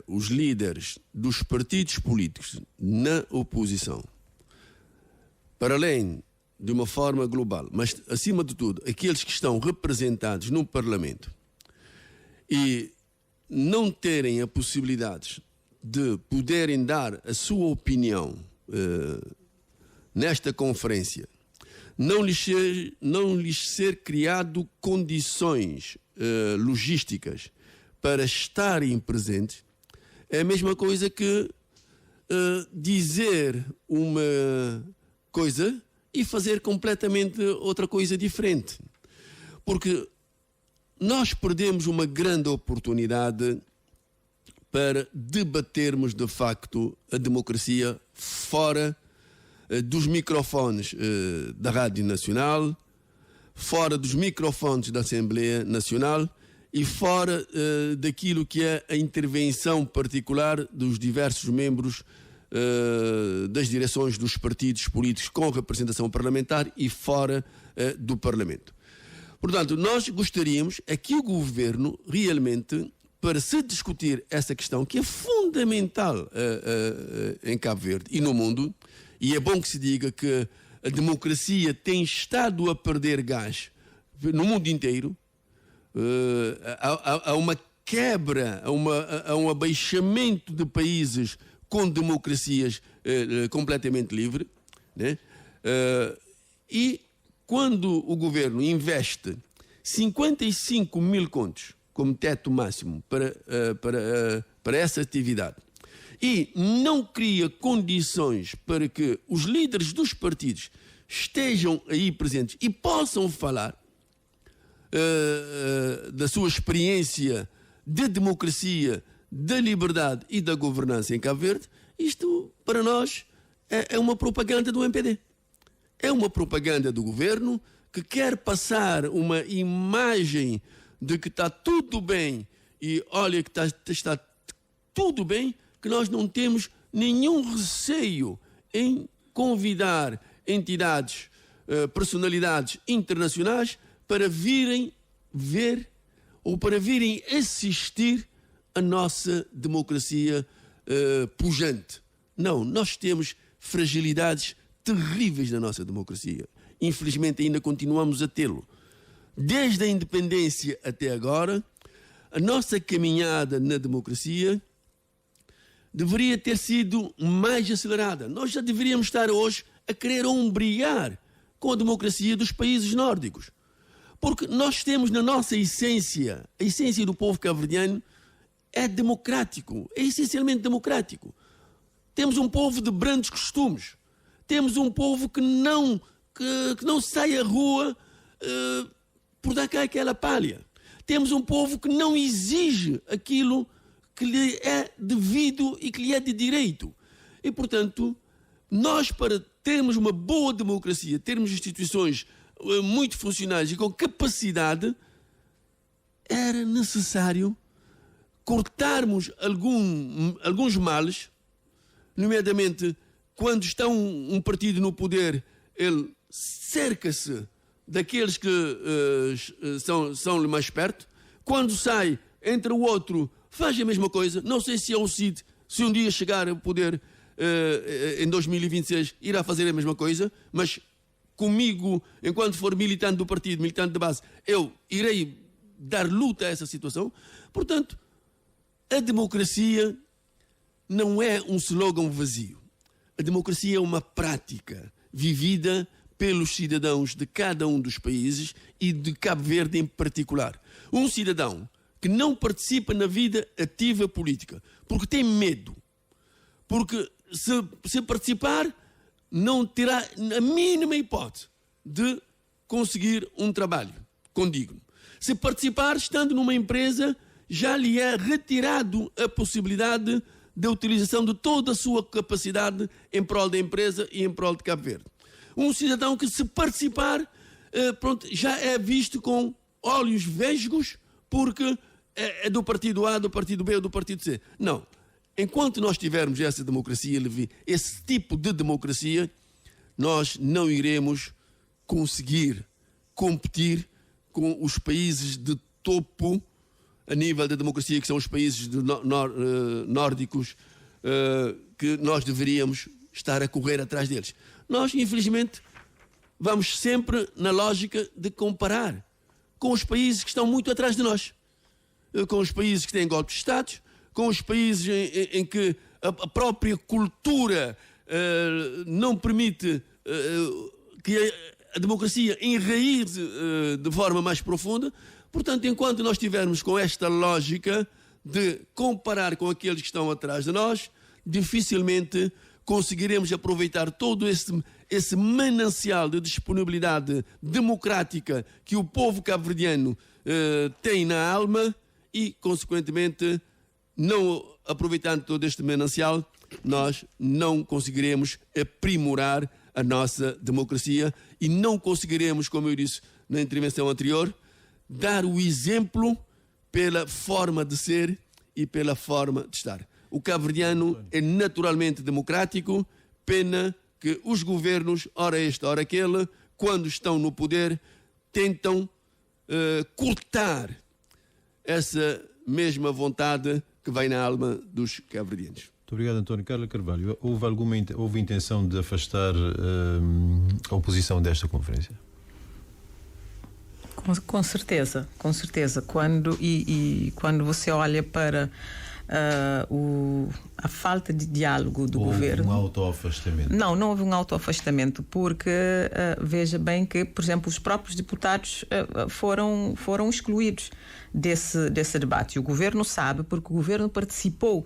os líderes dos partidos políticos na oposição, para além de uma forma global, mas acima de tudo, aqueles que estão representados no Parlamento e não terem a possibilidade de poderem dar a sua opinião nesta conferência, não lhes ser criado condições logísticas para estarem presentes, é a mesma coisa que dizer uma coisa e fazer completamente outra coisa diferente. Porque nós perdemos uma grande oportunidade para debatermos de facto a democracia fora dos microfones da Rádio Nacional, fora dos microfones da Assembleia Nacional e fora daquilo que é a intervenção particular dos diversos membros das direções dos partidos políticos com representação parlamentar e fora do Parlamento. Portanto, nós gostaríamos é que o Governo realmente, para se discutir essa questão que é fundamental em Cabo Verde e no mundo, e é bom que se diga que a democracia tem estado a perder gás no mundo inteiro, há uma quebra, há um abaixamento de países com democracias completamente livres, né? E quando o governo investe 55 mil contos como teto máximo para essa atividade e não cria condições para que os líderes dos partidos estejam aí presentes e possam falar da sua experiência de democracia, da liberdade e da governança em Cabo Verde, isto para nós é uma propaganda do MPD. É uma propaganda do governo que quer passar uma imagem de que está tudo bem e olha que está tudo bem, que nós não temos nenhum receio em convidar entidades, personalidades internacionais para virem ver ou para virem assistir a nossa democracia pujante. Não, nós temos fragilidades terríveis na nossa democracia. Infelizmente ainda continuamos a tê-lo. Desde a independência até agora, a nossa caminhada na democracia deveria ter sido mais acelerada. Nós já deveríamos estar hoje a querer ombrear com a democracia dos países nórdicos. Porque nós temos na nossa essência, a essência do povo cabo-verdiano é democrático, é essencialmente democrático. Temos um povo de brandos costumes. Temos um povo que não sai à rua por dar cá aquela palha. Temos um povo que não exige aquilo que lhe é devido e que lhe é de direito. E, portanto, nós, para termos uma boa democracia, termos instituições muito funcionais e com capacidade, era necessário cortarmos alguns males, nomeadamente quando está um partido no poder, ele cerca-se daqueles que são mais perto. Quando sai, entra o outro, faz a mesma coisa. Não sei se é o Cid, se um dia chegar ao poder em 2026, irá fazer a mesma coisa, mas comigo, enquanto for militante do partido, militante de base, eu irei dar luta a essa situação. Portanto, a democracia não é um slogan vazio. A democracia é uma prática vivida pelos cidadãos de cada um dos países e de Cabo Verde em particular. Um cidadão que não participa na vida ativa política porque tem medo, porque se participar não terá a mínima hipótese de conseguir um trabalho condigno. Se participar estando numa empresa, já lhe é retirado a possibilidade da utilização de toda a sua capacidade em prol da empresa e em prol de Cabo Verde. Um cidadão que, se participar, já é visto com olhos vesgos porque é do partido A, do partido B ou do partido C. Não. enquanto nós tivermos essa democracia, esse tipo de democracia, nós não iremos conseguir competir com os países de topo a nível da democracia, que são os países nórdicos, que nós deveríamos estar a correr atrás deles. Nós, infelizmente, vamos sempre na lógica de comparar com os países que estão muito atrás de nós, com os países que têm golpes de Estado, com os países em que a própria cultura não permite que a democracia enraize de forma mais profunda. Portanto, enquanto nós estivermos com esta lógica de comparar com aqueles que estão atrás de nós, dificilmente conseguiremos aproveitar todo esse manancial de disponibilidade democrática que o povo cabo-verdiano tem na alma e, consequentemente, não aproveitando todo este manancial, nós não conseguiremos aprimorar a nossa democracia e não conseguiremos, como eu disse na intervenção anterior, dar o exemplo pela forma de ser e pela forma de estar. O cabo-verdiano é naturalmente democrático, pena que os governos, ora este, ora aquele, quando estão no poder, tentam cortar essa mesma vontade que vai na alma dos cabo-verdianos. Muito obrigado, António. Carla Carvalho, houve intenção de afastar a oposição desta conferência? Com certeza. Quando você olha para a falta de diálogo do governo. Houve um autoafastamento? Não houve um autoafastamento, porque veja bem que, por exemplo, os próprios deputados foram excluídos desse debate. E o governo sabe, porque o governo participou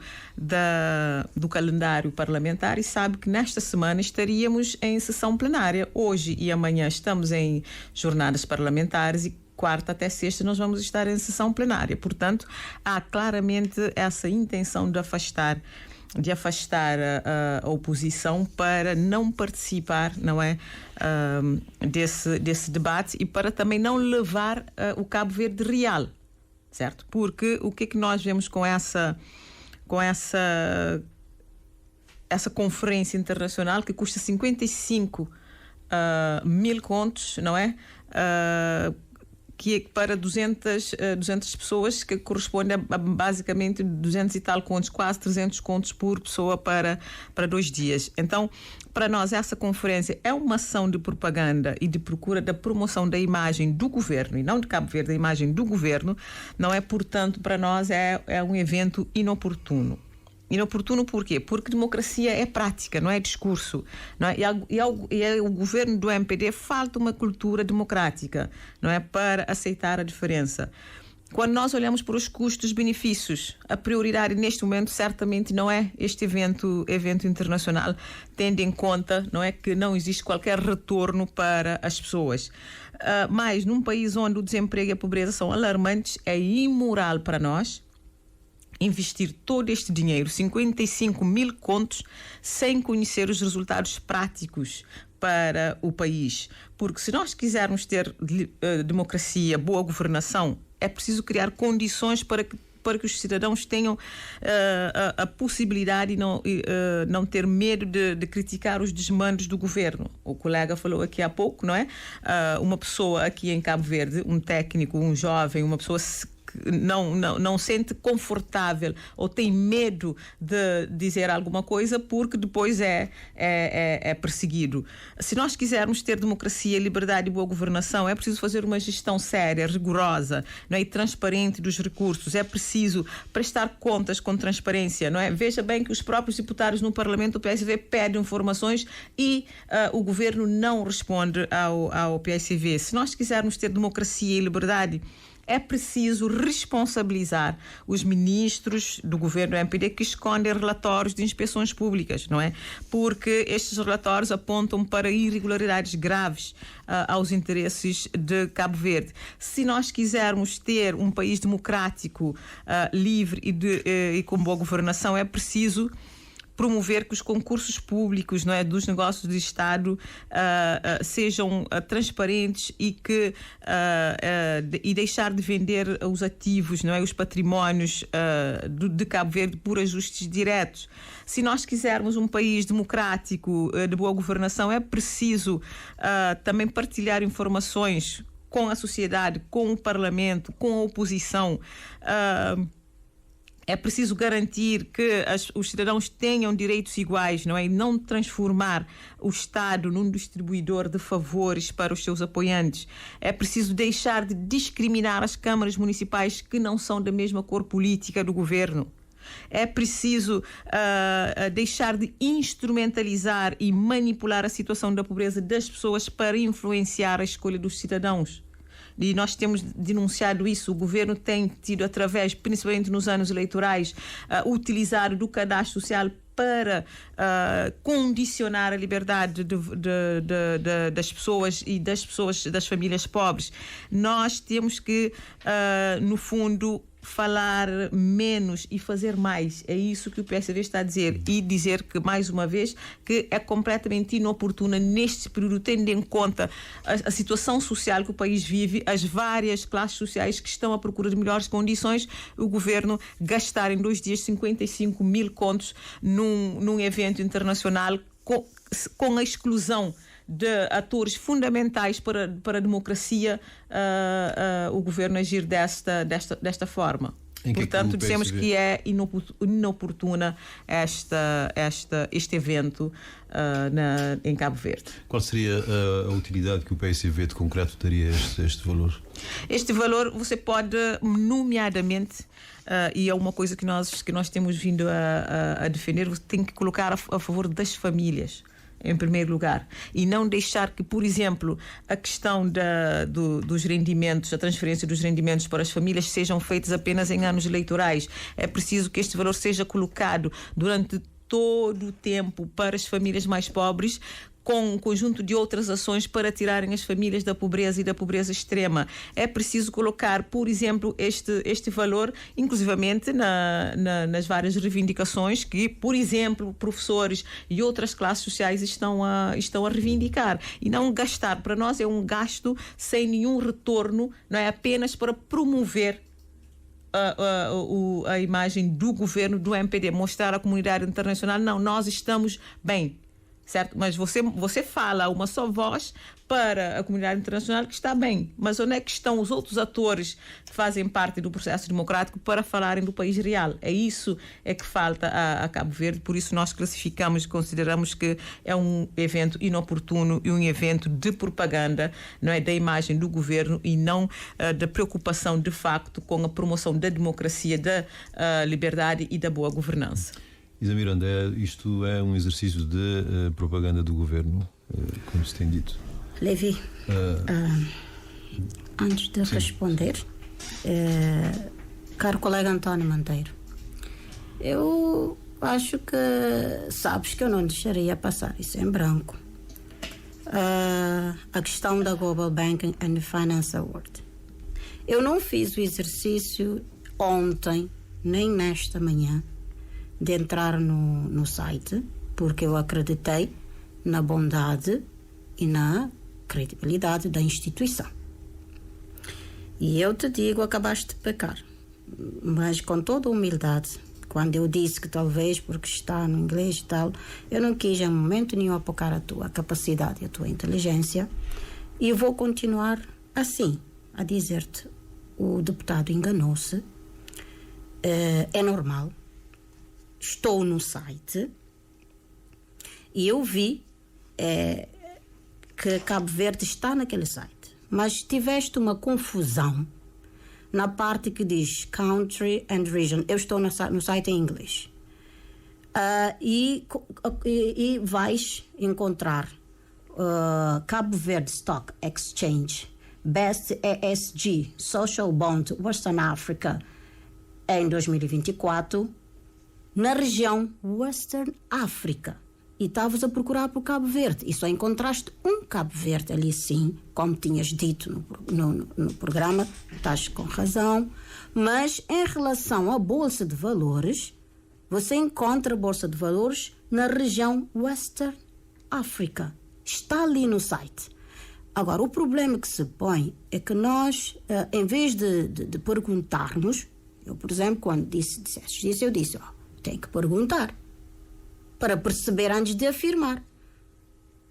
do calendário parlamentar e sabe que nesta semana estaríamos em sessão plenária. Hoje e amanhã estamos em jornadas parlamentares e quarta até sexta nós vamos estar em sessão plenária. Portanto, há claramente essa intenção de afastar a oposição para não participar, não é, desse debate e para também não levar o Cabo Verde real, certo? Porque o que é que nós vemos com essa conferência internacional que custa 55 mil contos, não é? Que é para 200 pessoas, que corresponde a basicamente 200 e tal contos, quase 300 contos por pessoa para 2 dias. Então, para nós, essa conferência é uma ação de propaganda e de procura da promoção da imagem do governo, e não de Cabo Verde, da imagem do governo, não é, portanto, para nós é um evento inoportuno. Inoportuno por quê? Porque democracia é prática, não é discurso. Não é? E o governo do MPD falta uma cultura democrática, não é, para aceitar a diferença. Quando nós olhamos para os custos-benefícios, a prioridade neste momento certamente não é este evento internacional, tendo em conta, não é, que não existe qualquer retorno para as pessoas. Mas num país onde o desemprego e a pobreza são alarmantes, é imoral para nós investir todo este dinheiro, 55 mil contos, sem conhecer os resultados práticos para o país. Porque se nós quisermos ter democracia, boa governação, é preciso criar condições para que os cidadãos tenham a possibilidade e não ter medo de criticar os desmandos do governo. O colega falou aqui há pouco, não é? Uma pessoa aqui em Cabo Verde, um técnico, um jovem, uma pessoa que não sente confortável ou tem medo de dizer alguma coisa porque depois é perseguido. Se nós quisermos ter democracia, liberdade e boa governação, é preciso fazer uma gestão séria, rigorosa, não é, e transparente dos recursos. É preciso prestar contas com transparência, não é? Veja bem que os próprios deputados no Parlamento do PSV pedem informações e o governo não responde ao PSV. Se nós quisermos ter democracia e liberdade, é preciso responsabilizar os ministros do governo do MPD que escondem relatórios de inspeções públicas, não é? Porque estes relatórios apontam para irregularidades graves aos interesses de Cabo Verde. Se nós quisermos ter um país democrático, livre e com boa governação, é preciso promover que os concursos públicos, não é, dos negócios de Estado sejam transparentes e deixar de vender os ativos, não é, os patrimónios de Cabo Verde por ajustes diretos. Se nós quisermos um país democrático, de boa governação, é preciso também partilhar informações com a sociedade, com o Parlamento, com a oposição. É preciso garantir que os cidadãos tenham direitos iguais, não é? E não transformar o Estado num distribuidor de favores para os seus apoiantes. É preciso deixar de discriminar as câmaras municipais que não são da mesma cor política do governo. É preciso deixar de instrumentalizar e manipular a situação da pobreza das pessoas para influenciar a escolha dos cidadãos. E nós temos denunciado isso. O governo tem tido, através, principalmente nos anos eleitorais, utilizado do cadastro social para condicionar a liberdade das pessoas e das famílias pobres. Nós temos que, no fundo, falar menos e fazer mais. É isso que o PSV está a dizer. E dizer que, mais uma vez, que é completamente inoportuna neste período, tendo em conta a situação social que o país vive, as várias classes sociais que estão à procura de melhores condições, o governo gastar em 2 dias 55 mil contos num evento internacional com a exclusão de atores fundamentais para a democracia, o governo agir desta forma. Portanto, dizemos que é inoportuna este evento em Cabo Verde. Qual seria a utilidade que o PSV de concreto daria a este valor? Este valor você pode, nomeadamente, e é uma coisa que nós temos vindo a defender, você tem que colocar a favor das famílias, em primeiro lugar, e não deixar que, por exemplo, a questão dos rendimentos, a transferência dos rendimentos para as famílias sejam feitas apenas em anos eleitorais. É preciso que este valor seja colocado durante todo o tempo para as famílias mais pobres, com um conjunto de outras ações para tirarem as famílias da pobreza e da pobreza extrema. É preciso colocar, por exemplo, este valor, inclusivamente nas várias reivindicações que, por exemplo, professores e outras classes sociais estão a reivindicar. E não gastar. Para nós é um gasto sem nenhum retorno, não é, apenas para promover a imagem do governo, do MPD, mostrar à comunidade internacional, não, nós estamos bem. Certo? Mas você fala uma só voz para a comunidade internacional que está bem. Mas onde é que estão os outros atores que fazem parte do processo democrático para falarem do país real? É isso que falta a Cabo Verde. Por isso nós classificamos e consideramos que é um evento inoportuno e um evento de propaganda, não é, da imagem do governo e não da preocupação de facto com a promoção da democracia, da liberdade e da boa governança. Isa Miranda, isto é um exercício de propaganda do governo, como se tem dito? Levi, antes de responder, caro colega António Monteiro, eu acho que sabes que eu não deixaria passar isso em branco. A questão da Global Banking and Finance Award. Eu não fiz o exercício ontem, nem nesta manhã, de entrar no site, porque eu acreditei na bondade e na credibilidade da instituição. E eu te digo, acabaste de pecar, mas com toda a humildade, quando eu disse que talvez porque está no inglês e tal, eu não quis em momento nenhum apocar a tua capacidade e a tua inteligência, e eu vou continuar assim, a dizer-te, o deputado enganou-se, é normal. Estou no site e eu vi que Cabo Verde está naquele site, mas tiveste uma confusão na parte que diz Country and Region. Eu estou no site em inglês e vais encontrar Cabo Verde Stock Exchange, Best ESG Social Bond Western Africa em 2024 na região Western Africa. E estavas a procurar por Cabo Verde e só encontraste um Cabo Verde ali, sim, como tinhas dito no programa, estás com razão, mas em relação à Bolsa de Valores, você encontra a Bolsa de Valores na região Western Africa. Está ali no site. Agora, o problema que se põe é que nós, em vez de perguntarmos, eu, por exemplo, quando disseste isso, eu disse, tem que perguntar para perceber antes de afirmar.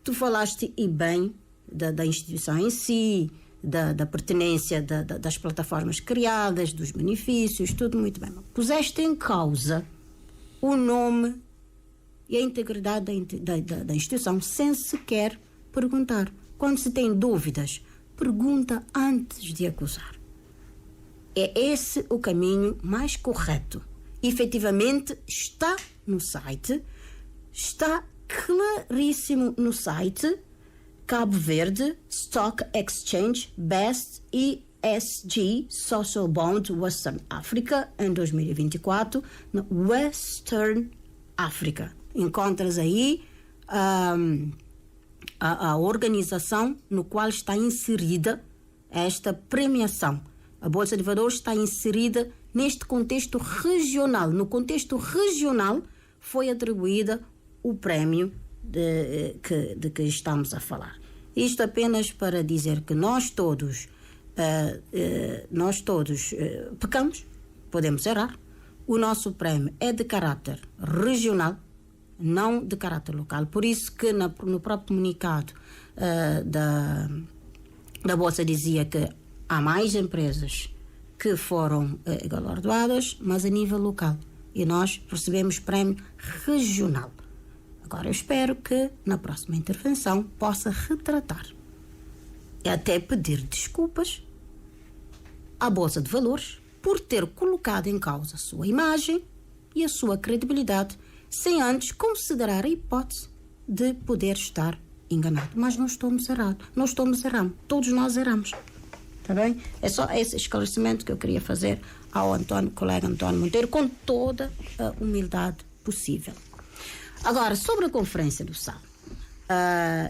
Tu falaste e bem da instituição em si, da pertinência das plataformas criadas, dos benefícios, tudo muito bem. Puseste em causa o nome e a integridade da instituição sem sequer perguntar. Quando se tem dúvidas, pergunta antes de acusar. É esse o caminho mais correto. Efetivamente, está no site, está claríssimo no site, Cabo Verde Stock Exchange Best ESG Social Bond Western Africa em 2024, na Western Africa. Encontras aí a organização no qual está inserida esta premiação. A Bolsa de Valores está inserida neste contexto regional. No contexto regional foi atribuída o prémio de que estamos a falar. Isto apenas para dizer que nós todos pecamos, podemos errar. O nosso prémio é de caráter regional, não de caráter local. Por isso que no próprio comunicado da Bolsa dizia que há mais empresas que foram galardoadas, mas a nível local. E nós recebemos prémio regional. Agora, eu espero que na próxima intervenção possa retratar e até pedir desculpas à Bolsa de Valores por ter colocado em causa a sua imagem e a sua credibilidade sem antes considerar a hipótese de poder estar enganado. Mas não estamos errados. Não estamos errando. Todos nós erramos. Está bem? É só esse esclarecimento que eu queria fazer ao colega António Monteiro, com toda a humildade possível. Agora, sobre a Conferência do Sal,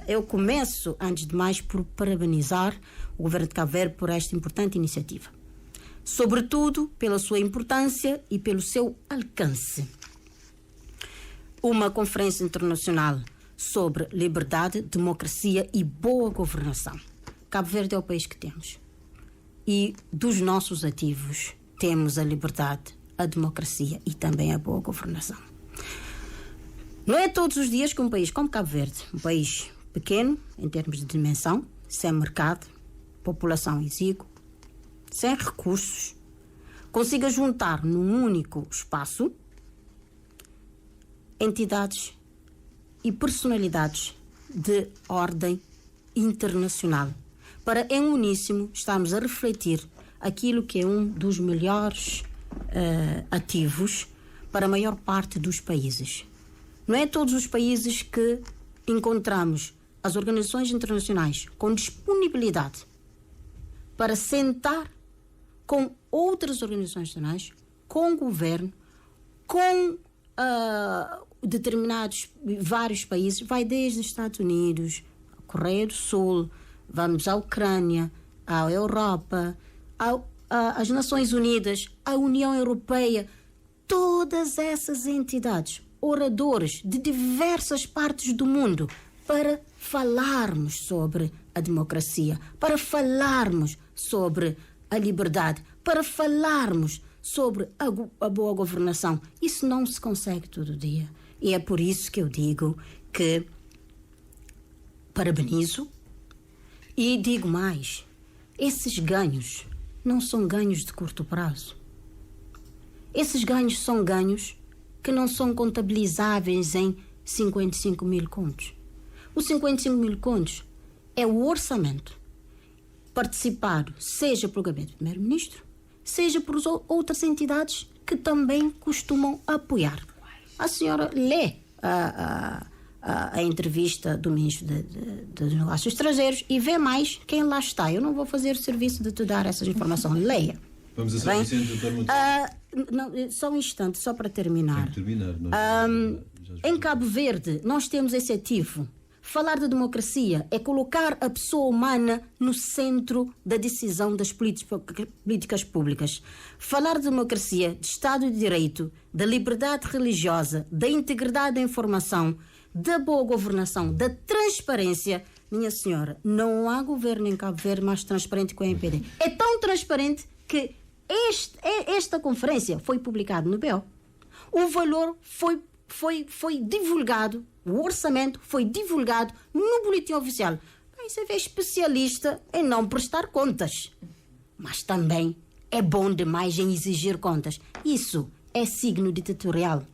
eu começo, antes de mais, por parabenizar o Governo de Cabo Verde por esta importante iniciativa. Sobretudo pela sua importância e pelo seu alcance. Uma conferência internacional sobre liberdade, democracia e boa governação. Cabo Verde é o país que temos. E dos nossos ativos temos a liberdade, a democracia e também a boa governação. Não é todos os dias que um país como Cabo Verde, um país pequeno em termos de dimensão, sem mercado, população exígua, sem recursos, consiga juntar num único espaço entidades e personalidades de ordem internacional, para em uníssono estarmos a refletir aquilo que é um dos melhores ativos para a maior parte dos países. Não é todos os países que encontramos as organizações internacionais com disponibilidade para sentar com outras organizações internacionais, com o governo, com determinados, vários países, vai desde os Estados Unidos, a Coreia do Sul, vamos à Ucrânia, à Europa, às Nações Unidas, à União Europeia, todas essas entidades, oradores de diversas partes do mundo, para falarmos sobre a democracia, para falarmos sobre a liberdade, para falarmos sobre a boa governação. Isso não se consegue todo dia. E é por isso que eu digo que parabenizo e digo mais, esses ganhos não são ganhos de curto prazo. Esses ganhos são ganhos que não são contabilizáveis em 55 mil contos. Os 55 mil contos é o orçamento participado, seja pelo Gabinete do Primeiro-Ministro, seja por outras entidades que também costumam apoiar. A senhora lê a entrevista do Ministro dos Negócios Estrangeiros e vê mais quem lá está. Eu não vou fazer o serviço de te dar essa informação. Leia. Vamos a São Vicente, não, só um instante, só para terminar. Tem que terminar. Em Cabo Verde, nós temos esse ativo Falar de democracia é colocar a pessoa humana no centro da decisão das políticas públicas. Falar de democracia, de Estado de Direito, da liberdade religiosa, da integridade da informação, da boa governação, da transparência. Minha senhora, não há governo em Cabo Verde mais transparente que o MPD. É tão transparente que esta conferência foi publicada no BO. O valor foi divulgado, o orçamento foi divulgado no boletim oficial. Você é especialista em não prestar contas, mas também é bom demais em exigir contas. Isso é signo ditatorial.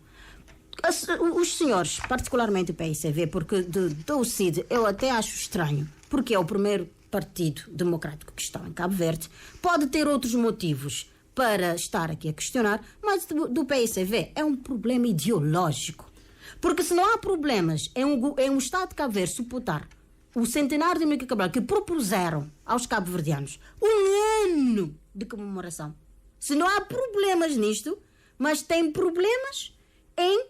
Os senhores, particularmente o PICV, porque do CID eu até acho estranho, porque é o primeiro partido democrático que está em Cabo Verde, pode ter outros motivos para estar aqui a questionar, mas do PICV é um problema ideológico. Porque se não há problemas em um Estado de Cabo Verde suportar o centenário de Amílcar Cabral que propuseram aos cabo-verdianos um ano de comemoração, se não há problemas nisto, mas tem problemas em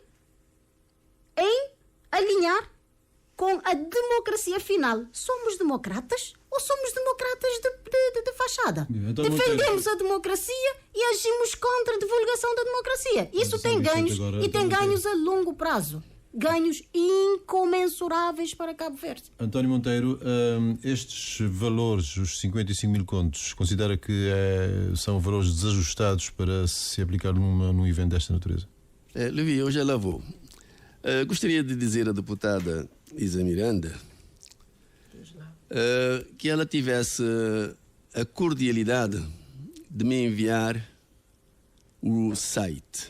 alinhar com a democracia final. Somos democratas ou somos democratas de fachada? Então, defendemos a democracia e agimos contra a divulgação da democracia. Isso tem ganhos e tem ganhos a longo prazo. Ganhos incomensuráveis para Cabo Verde. António Monteiro, estes valores, os 55 mil contos, considera que são valores desajustados para se aplicar num evento desta natureza? Levi, eu já lá vou. Gostaria de dizer à deputada Isa Miranda que ela tivesse a cordialidade de me enviar o site,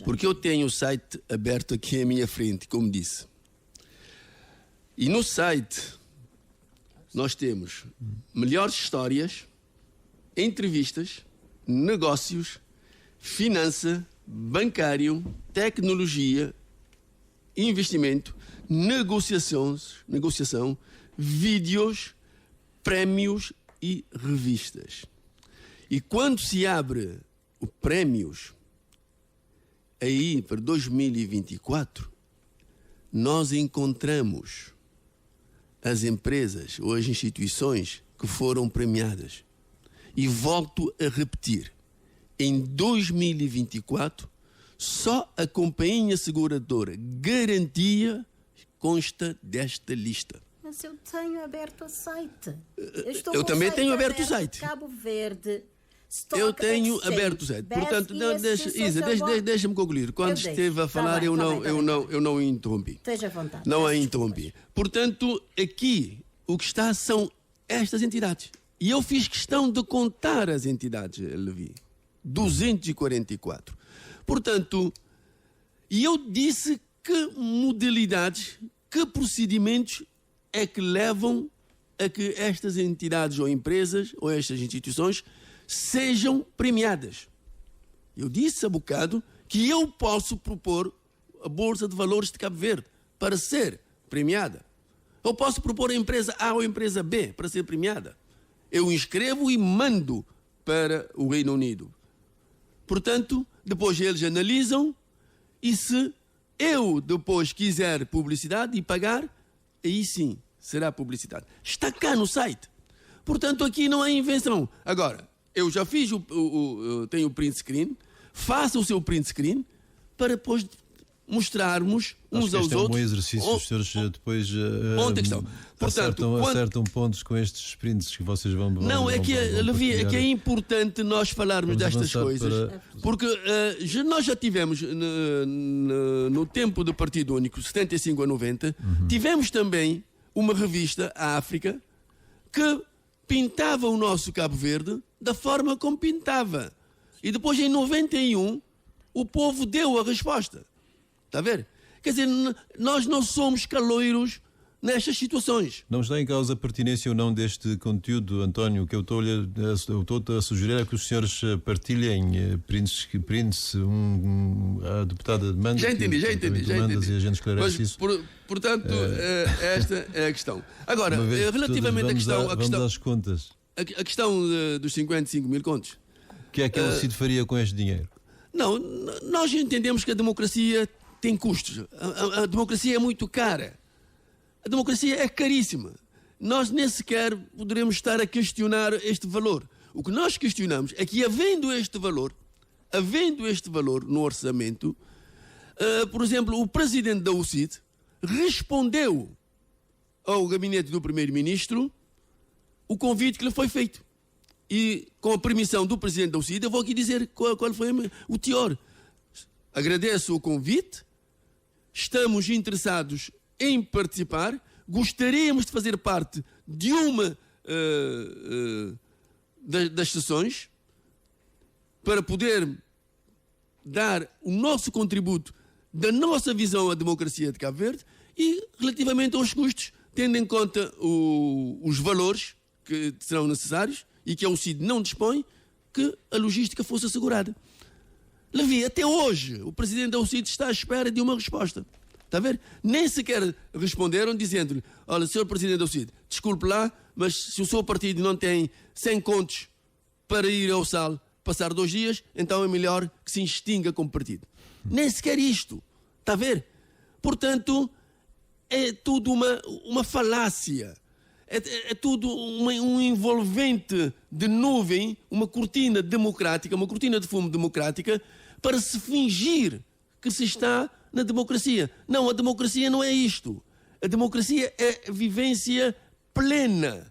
porque eu tenho o site aberto aqui à minha frente, como disse. E no site nós temos melhores histórias, entrevistas, negócios, finança, bancário, tecnologia, investimento, negociação, vídeos, prémios e revistas. E quando se abre o prémios, aí para 2024, nós encontramos as empresas ou as instituições que foram premiadas. E volto a repetir, em 2024, só a companhia seguradora Garantia consta desta lista. Mas eu tenho aberto o site. Eu também tenho aberto o site. Cabo Verde. Eu tenho aberto o site. Portanto, deixa-me concluir. Quando esteve a falar, eu não interrompi. Esteja à vontade. Não a interrompi. Portanto, aqui o que está são estas entidades. E eu fiz questão de contar as entidades, Levi. 244. Portanto, e eu disse que modalidades, que procedimentos é que levam a que estas entidades ou empresas ou estas instituições sejam premiadas. Eu disse há bocado que eu posso propor a Bolsa de Valores de Cabo Verde para ser premiada. Eu posso propor a empresa A ou a empresa B para ser premiada. Eu inscrevo e mando para o Reino Unido. Portanto, depois eles analisam e se eu depois quiser publicidade e pagar, aí sim será publicidade. Está cá no site. Portanto, aqui não há invenção. Agora, eu já fiz tenho o print screen, faça o seu print screen para depois mostrarmos uns aos outros. É um bom exercício, os senhores depois acertam pontos com estes prints que vocês vão. Não, é que é importante nós falarmos destas coisas, porque nós já tivemos no tempo do Partido Único, 75 a 90, tivemos também uma revista, a África, que pintava o nosso Cabo Verde da forma como pintava. E depois, em 91, o povo deu a resposta. Está a ver? Quer dizer, nós não somos caloiros nestas situações. Não está em causa a pertinência ou não deste conteúdo, António. O que eu estou a sugerir é que os senhores partilhem prints, a deputada demanda. Já entendi. E a gente esclarece isso. Portanto, esta é a questão. Agora, relativamente à questão... Vamos às contas. A questão dos 55 mil contos. O que é que o CID faria com este dinheiro? Não, nós entendemos que a democracia tem custos. A democracia é muito cara. A democracia é caríssima. Nós nem sequer poderemos estar a questionar este valor. O que nós questionamos é que, havendo este valor no orçamento, por exemplo, o presidente da UCIT respondeu ao gabinete do primeiro-ministro o convite que lhe foi feito. E, com a permissão do presidente da UCIT, eu vou aqui dizer qual foi o teor. Agradeço o convite, estamos interessados em participar, gostaríamos de fazer parte de uma das sessões para poder dar o nosso contributo da nossa visão à democracia de Cabo Verde e, relativamente aos custos, tendo em conta os valores que serão necessários e que a UCIT não dispõe, que a logística fosse assegurada. Levi, até hoje, o presidente da UCIT está à espera de uma resposta. Está a ver? Nem sequer responderam dizendo-lhe: olha, senhor presidente da UCIT, desculpe lá, mas se o seu partido não tem 100 contos para ir ao SAL passar 2 dias, então é melhor que se extinga como partido. Nem sequer isto. Está a ver? Portanto, é tudo uma falácia. É tudo um envolvente de nuvem, uma cortina democrática, uma cortina de fumo democrática, para se fingir que se está na democracia. Não, a democracia não é isto. A democracia é a vivência plena.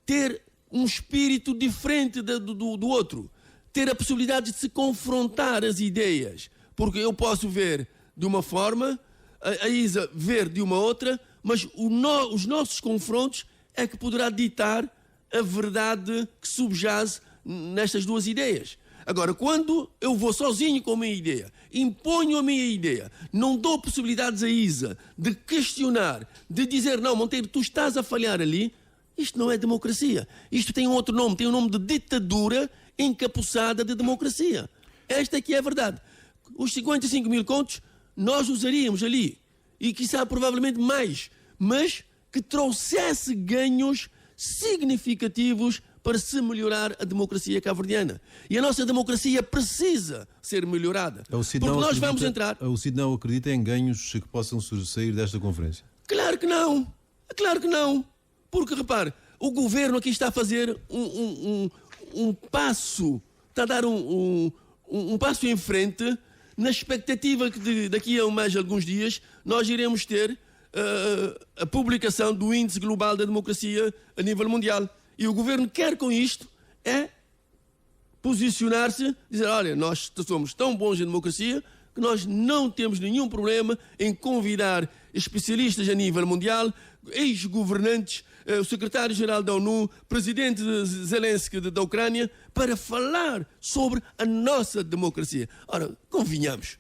Ter um espírito diferente do outro. Ter a possibilidade de se confrontar as ideias. Porque eu posso ver de uma forma, a Isa ver de uma outra, mas os nossos confrontos é que poderá ditar a verdade que subjaz nestas duas ideias. Agora, quando eu vou sozinho com a minha ideia, imponho a minha ideia, não dou possibilidades a Isa de questionar, de dizer: não, Monteiro, tu estás a falhar ali, isto não é democracia. Isto tem um outro nome, tem o nome de ditadura encapuçada de democracia. Esta é que é a verdade. Os 55 mil contos nós usaríamos ali, e quiçá provavelmente mais, mas que trouxesse ganhos significativos para se melhorar a democracia cabo-verdiana. E a nossa democracia precisa ser melhorada. Porque nós vamos entrar... A UCIT não acredita em ganhos que possam sair desta conferência? Claro que não. Claro que não. Porque, repare, o governo aqui está a fazer um passo, está a dar um passo em frente, na expectativa que daqui a mais alguns dias nós iremos ter a publicação do Índice Global da Democracia a nível mundial. E o governo quer com isto é posicionar-se, dizer: olha, nós somos tão bons em democracia que nós não temos nenhum problema em convidar especialistas a nível mundial, ex-governantes, o secretário-geral da ONU, presidente Zelensky da Ucrânia, para falar sobre a nossa democracia. Ora, convenhamos,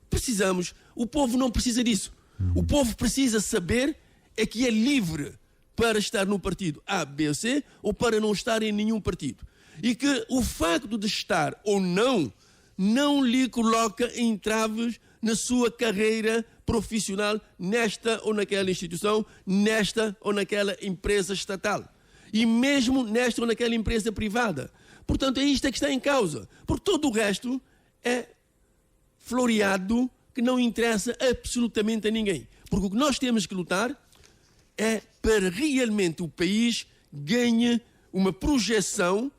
precisamos, o povo não precisa disso. O povo precisa saber é que é livre para estar no partido A, B ou C, ou para não estar em nenhum partido. E que o facto de estar ou não lhe coloca entraves na sua carreira profissional nesta ou naquela instituição, nesta ou naquela empresa estatal. E mesmo nesta ou naquela empresa privada. Portanto, é isto que está em causa. Porque todo o resto é floreado, que não interessa absolutamente a ninguém. Porque o que nós temos que lutar é para realmente o país ganhe uma projeção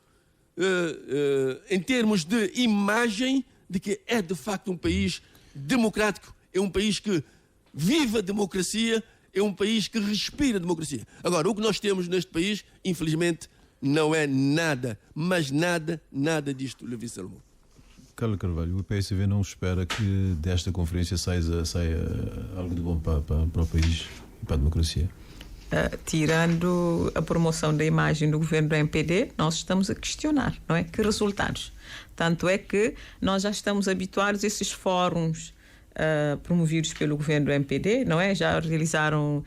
em termos de imagem de que é de facto um país democrático, é um país que vive a democracia, é um país que respira a democracia. Agora, o que nós temos neste país, infelizmente, não é nada, mas nada disto, Levi Salomão. Carla Carvalho, o PSV não espera que desta conferência saia algo de bom para o país e para a democracia? Tirando a promoção da imagem do governo do MPD, nós estamos a questionar, não é? Que resultados? Tanto é que nós já estamos habituados a esses fóruns promovidos pelo governo do MPD, não é? Já realizaram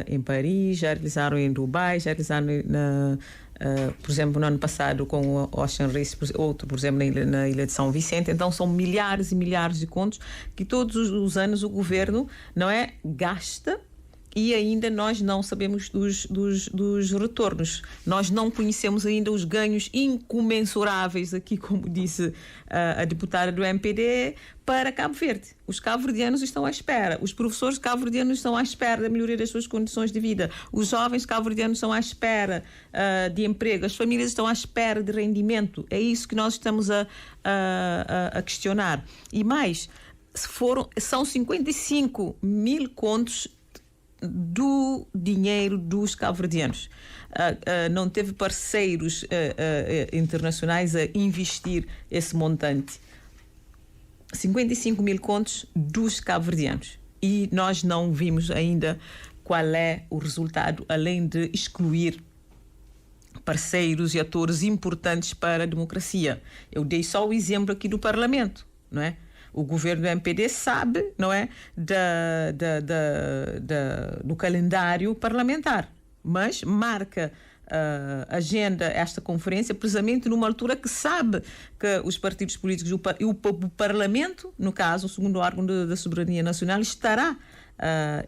em Paris, já realizaram em Dubai, já realizaram por exemplo, no ano passado com o Ocean Race, outro, por exemplo, na Ilha de São Vicente. Então são milhares e milhares de contos que todos os anos o governo, não é, gasta e ainda nós não sabemos dos retornos. Nós não conhecemos ainda os ganhos incomensuráveis, aqui como disse a deputada do MPD, para Cabo Verde. Os cabo-verdianos estão à espera, os professores cabo-verdianos estão à espera da melhoria das suas condições de vida, os jovens cabo-verdianos estão à espera de emprego, as famílias estão à espera de rendimento. É isso que nós estamos a questionar. E mais, são 55 mil contos do dinheiro dos cabo-verdianos. Não teve parceiros internacionais a investir esse montante. 55 mil contos dos cabo-verdianos. E nós não vimos ainda qual é o resultado, além de excluir parceiros e atores importantes para a democracia. Eu dei só o exemplo aqui do Parlamento, não é? O governo do MPD sabe, não é, do calendário parlamentar, mas marca agenda esta conferência precisamente numa altura que sabe que os partidos políticos e o Parlamento, no caso, o segundo órgão da soberania nacional, estará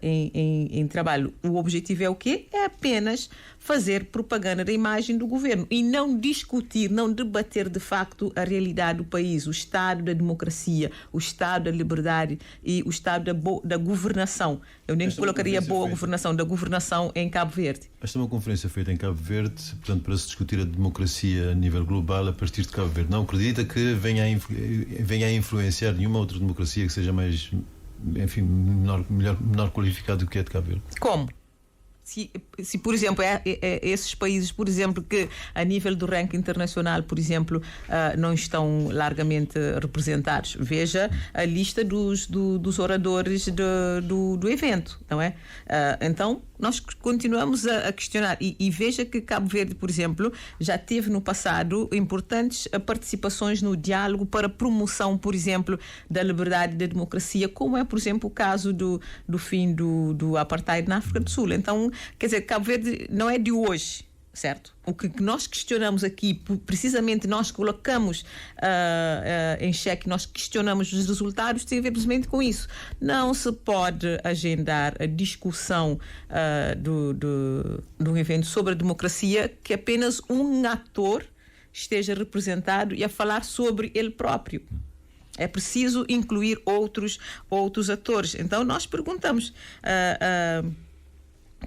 em trabalho. O objetivo é o quê? É apenas fazer propaganda da imagem do governo e não discutir, não debater de facto a realidade do país, o estado da democracia, o estado da liberdade e o estado da governação. Eu nem colocaria boa governação, da governação em Cabo Verde. Esta é uma conferência feita em Cabo Verde, portanto, para se discutir a democracia a nível global a partir de Cabo Verde. Não acredita que venha a influenciar nenhuma outra democracia que seja mais, enfim, menor qualificado do que é de Cabo Verde? Como? Se por exemplo, esses países, por exemplo, que a nível do ranking internacional, por exemplo, não estão largamente representados. Veja a lista dos oradores do evento, não é? Então, nós continuamos a questionar. E veja que Cabo Verde, por exemplo, já teve no passado importantes participações no diálogo para promoção, por exemplo, da liberdade e da democracia, como é, por exemplo, o caso do fim do apartheid na África do Sul. Então, quer dizer, Cabo Verde não é de hoje, certo? O que nós questionamos aqui, precisamente nós colocamos em xeque, nós questionamos os resultados, tem a ver precisamente com isso. Não se pode agendar a discussão de um evento sobre a democracia que apenas um ator esteja representado e a falar sobre ele próprio. É preciso incluir outros atores. Então nós perguntamos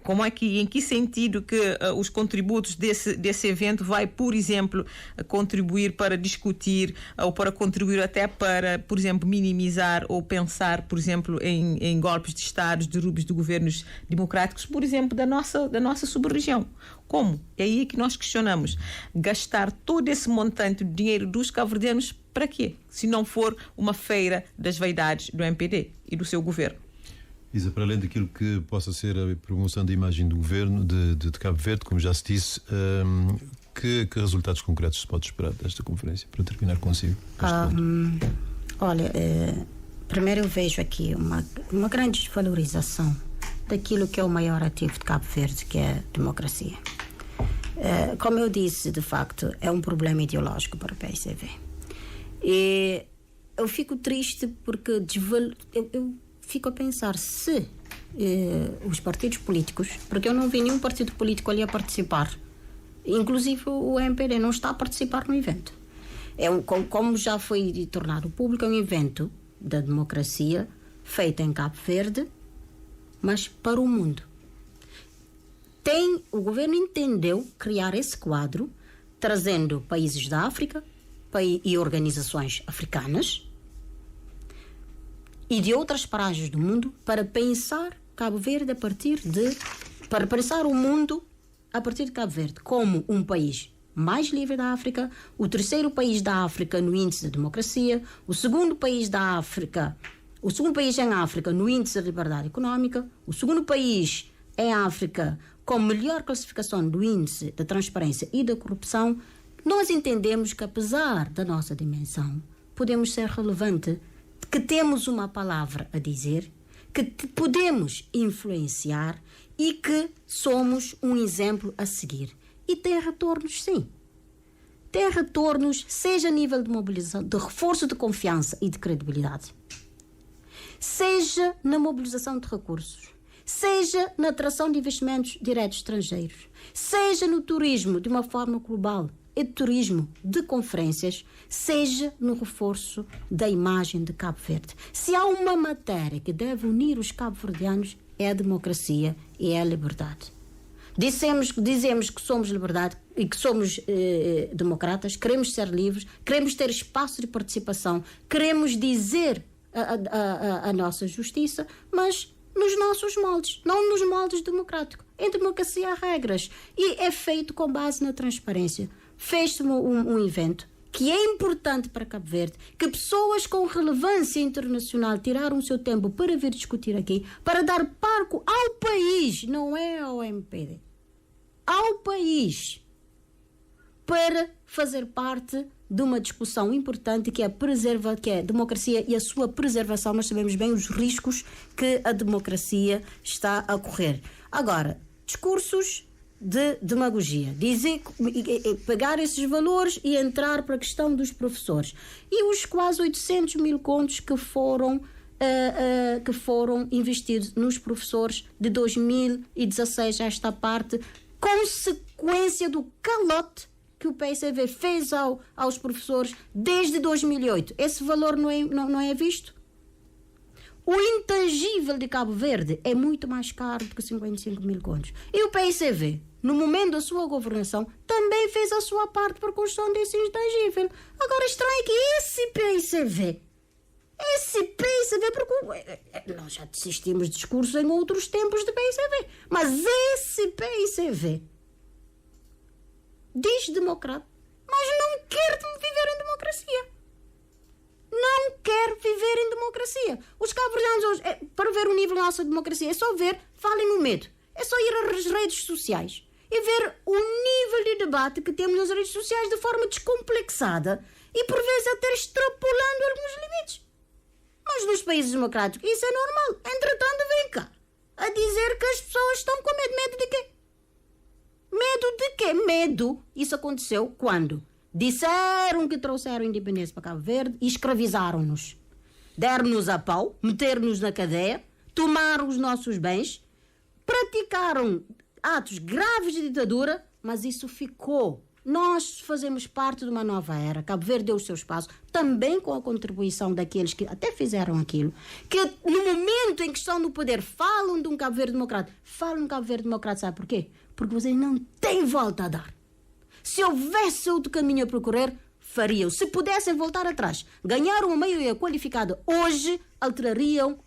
como é que, em que sentido que os contributos desse evento vai, por exemplo, contribuir para discutir ou para contribuir até para, por exemplo, minimizar ou pensar, por exemplo, em golpes de Estados, derrubos de governos democráticos, por exemplo, da nossa sub-região. Como? É aí que nós questionamos. Gastar todo esse montante de dinheiro dos cabo-verdianos para quê? Se não for uma feira das vaidades do MPD e do seu governo. Isa, para além daquilo que possa ser a promoção da imagem do governo de Cabo Verde, como já se disse, que resultados concretos se pode esperar desta conferência? Para terminar consigo. Olha, primeiro eu vejo aqui uma grande desvalorização daquilo que é o maior ativo de Cabo Verde, que é a democracia. Como eu disse, de facto, é um problema ideológico para o PSDB. E eu fico triste porque eu fico a pensar se os partidos políticos, porque eu não vi nenhum partido político ali a participar, inclusive o MPD não está a participar no evento. Como já foi tornado público, é um evento da democracia feito em Cabo Verde, mas para o mundo. O governo entendeu criar esse quadro, trazendo países da África e organizações africanas e de outras paragens do mundo para pensar Cabo Verde para pensar o mundo a partir de Cabo Verde como um país mais livre da África, o terceiro país da África no índice de democracia, o segundo país em África no índice de liberdade económica, o segundo país em África com melhor classificação do índice da transparência e da corrupção. Nós entendemos que, apesar da nossa dimensão, podemos ser relevantes, que temos uma palavra a dizer, que podemos influenciar e que somos um exemplo a seguir. E tem retornos, sim. Tem retornos, seja a nível de mobilização, de reforço de confiança e de credibilidade, seja na mobilização de recursos, seja na atração de investimentos diretos estrangeiros, seja no turismo de uma forma global, e turismo de conferências, seja no reforço da imagem de Cabo Verde. Se há uma matéria que deve unir os cabo-verdianos, é a democracia e é a liberdade. Dizemos que somos liberdade e que somos democratas, queremos ser livres, queremos ter espaço de participação, queremos dizer a nossa justiça, mas nos nossos moldes, não nos moldes democráticos. Em democracia há regras e é feito com base na transparência. Fez-se um evento que é importante para Cabo Verde, que pessoas com relevância internacional tiraram o seu tempo para vir discutir aqui, para dar palco ao país, não é ao MPD, ao país, para fazer parte de uma discussão importante que é a democracia e a sua preservação. Nós sabemos bem os riscos que a democracia está a correr. Agora, discursos de demagogia, pegar esses valores e entrar para a questão dos professores e os quase 800 mil contos que foram investidos nos professores de 2016 a esta parte, consequência do calote que o PSV fez aos professores desde 2008. Esse valor não é visto? O intangível de Cabo Verde é muito mais caro do que 55 mil contos. E o PSV, no momento da sua governação, também fez a sua parte para a construção desse intangível. Agora, estranho é que esse PSV, porque nós já desistimos de discursos em outros tempos de PSV, mas esse PSV diz democrata, mas não quer viver em democracia. Não quer viver em democracia. Os cabo-verdianos hoje, para ver o nível da nossa democracia, é só ver, falem no medo. É só ir às redes sociais e ver o nível de debate que temos nas redes sociais de forma descomplexada e, por vezes, até extrapolando alguns limites. Mas nos países democráticos isso é normal. Entretanto, vem cá a dizer que as pessoas estão com medo. Medo de quê? Medo de quê? Medo. Isso aconteceu quando? Disseram que trouxeram independência para Cabo Verde e escravizaram-nos. Deram-nos a pau, meteram-nos na cadeia, tomaram os nossos bens, praticaram atos graves de ditadura, mas isso ficou. Nós fazemos parte de uma nova era. Cabo Verde deu o seu espaço, também com a contribuição daqueles que até fizeram aquilo, que no momento em que estão no poder falam de um Cabo Verde democrático. Falam de um Cabo Verde democrático, sabe por quê? Porque vocês não têm volta a dar. Se houvesse outro caminho a procurar, fariam. Se pudessem voltar atrás, ganhar uma maioria qualificada, hoje alterariam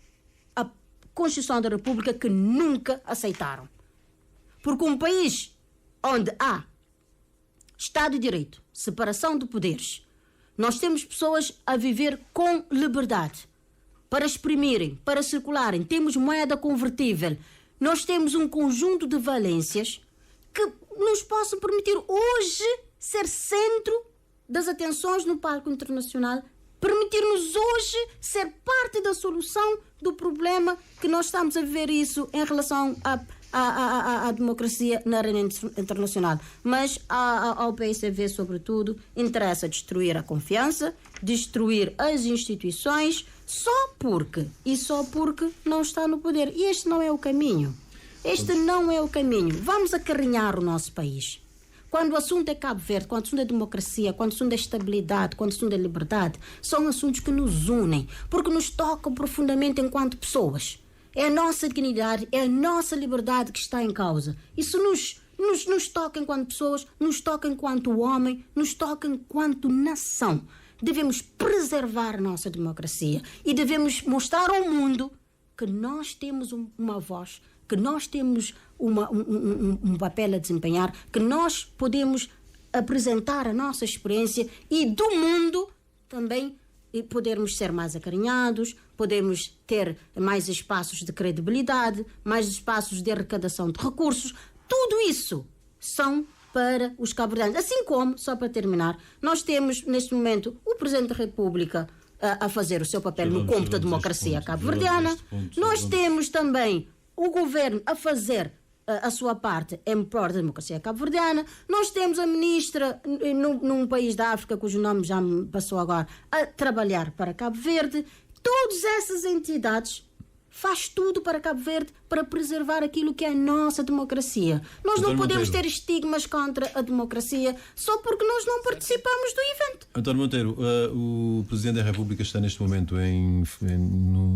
a Constituição da República que nunca aceitaram. Porque um país onde há Estado de Direito, separação de poderes, nós temos pessoas a viver com liberdade, para exprimirem, para circularem, temos moeda convertível, nós temos um conjunto de valências que nos possam permitir hoje ser centro das atenções no palco internacional, permitir-nos hoje ser parte da solução do problema que nós estamos a viver isso em relação à democracia na arena internacional. Mas ao PSV, sobretudo, interessa destruir a confiança, destruir as instituições, só porque não está no poder. E este não é o caminho. Este não é o caminho. Vamos acarinhar o nosso país. Quando o assunto é Cabo Verde, quando o assunto é democracia, quando o assunto é estabilidade, quando o assunto é liberdade, são assuntos que nos unem, porque nos tocam profundamente enquanto pessoas. É a nossa dignidade, é a nossa liberdade que está em causa. Isso nos toca enquanto pessoas, nos toca enquanto homem, nos toca enquanto nação. Devemos preservar a nossa democracia e devemos mostrar ao mundo que nós temos uma voz, que nós temos um papel a desempenhar, que nós podemos apresentar a nossa experiência e do mundo também podermos ser mais acarinhados, podemos ter mais espaços de credibilidade, mais espaços de arrecadação de recursos. Tudo isso são para os cabo-verdianos. Assim como, só para terminar, nós temos neste momento o Presidente da República a fazer o seu papel no cômputo da democracia cabo-verdiana. Nós temos também o governo a fazer a sua parte em prol da democracia cabo-verdiana. Nós temos a ministra num país da África, cujo nome já me passou agora, a trabalhar para Cabo Verde. Todas essas entidades faz tudo para Cabo Verde para preservar aquilo que é a nossa democracia. Nós não podemos ter estigmas contra a democracia só porque nós não participamos do evento. António Monteiro, o Presidente da República está neste momento em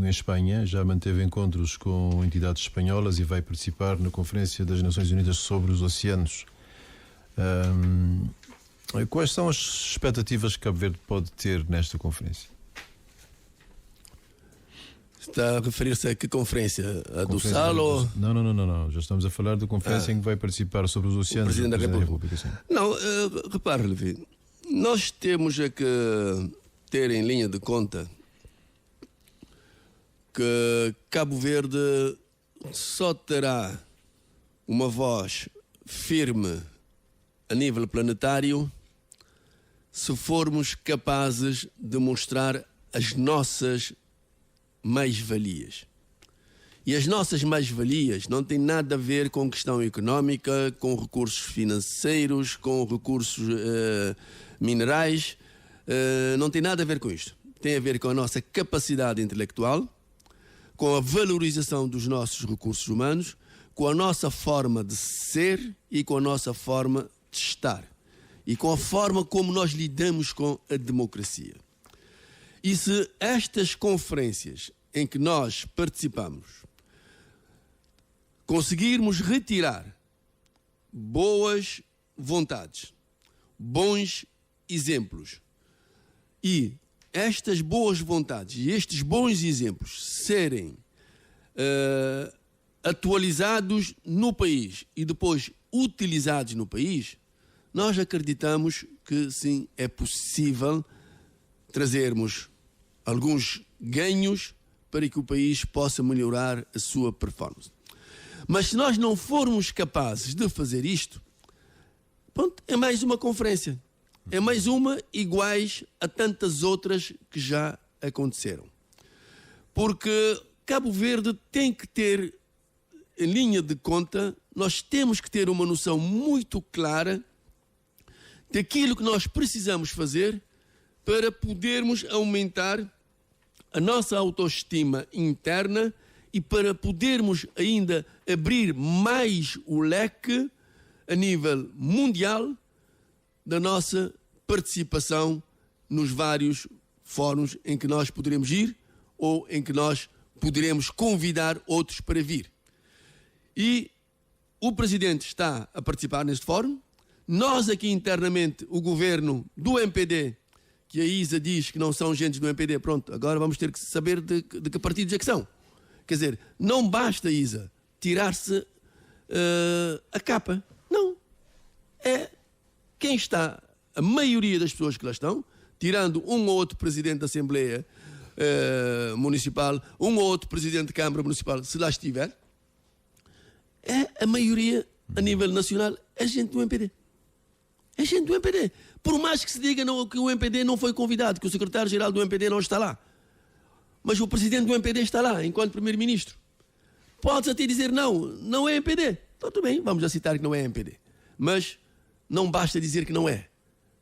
Espanha, já manteve encontros com entidades espanholas e vai participar na Conferência das Nações Unidas sobre os Oceanos. Quais são as expectativas que Cabo Verde pode ter nesta conferência? Está a referir-se a que conferência? A do SAL ou... Não. Já estamos a falar da conferência em que vai participar sobre os oceanos. O Presidente da República. Sim. Não, repare, Levi, nós temos que ter em linha de conta que Cabo Verde só terá uma voz firme a nível planetário se formos capazes de mostrar as nossas mais-valias. E as nossas mais-valias não têm nada a ver com questão económica, com recursos financeiros, com recursos minerais, não tem nada a ver com isto. Tem a ver com a nossa capacidade intelectual, com a valorização dos nossos recursos humanos, com a nossa forma de ser e com a nossa forma de estar. E com a forma como nós lidamos com a democracia. E se estas conferências em que nós participamos conseguirmos retirar boas vontades, bons exemplos, e estas boas vontades e estes bons exemplos serem atualizados no país e depois utilizados no país, nós acreditamos que sim, é possível trazermos alguns ganhos para que o país possa melhorar a sua performance. Mas se nós não formos capazes de fazer isto, pronto, é mais uma conferência. É mais uma iguais a tantas outras que já aconteceram. Porque Cabo Verde tem que ter, em linha de conta, nós temos que ter uma noção muito clara daquilo que nós precisamos fazer para podermos aumentar a nossa autoestima interna e para podermos ainda abrir mais o leque a nível mundial da nossa participação nos vários fóruns em que nós poderemos ir ou em que nós poderemos convidar outros para vir. E o Presidente está a participar neste fórum. Nós aqui internamente, o governo do MPD, que a Isa diz que não são agentes do MPD, pronto, agora vamos ter que saber de que partidos é que são. Quer dizer, não basta, Isa, tirar-se a capa. Não. É quem está, a maioria das pessoas que lá estão, tirando um ou outro presidente da Assembleia Municipal, um ou outro presidente de Câmara Municipal, se lá estiver, é a maioria a nível nacional, é gente do MPD. É gente do MPD. Por mais que se diga que o MPD não foi convidado, que o secretário-geral do MPD não está lá. Mas o presidente do MPD está lá, enquanto primeiro-ministro. Pode-se até dizer não é MPD. Então, tudo bem, vamos aceitar que não é MPD. Mas não basta dizer que não é.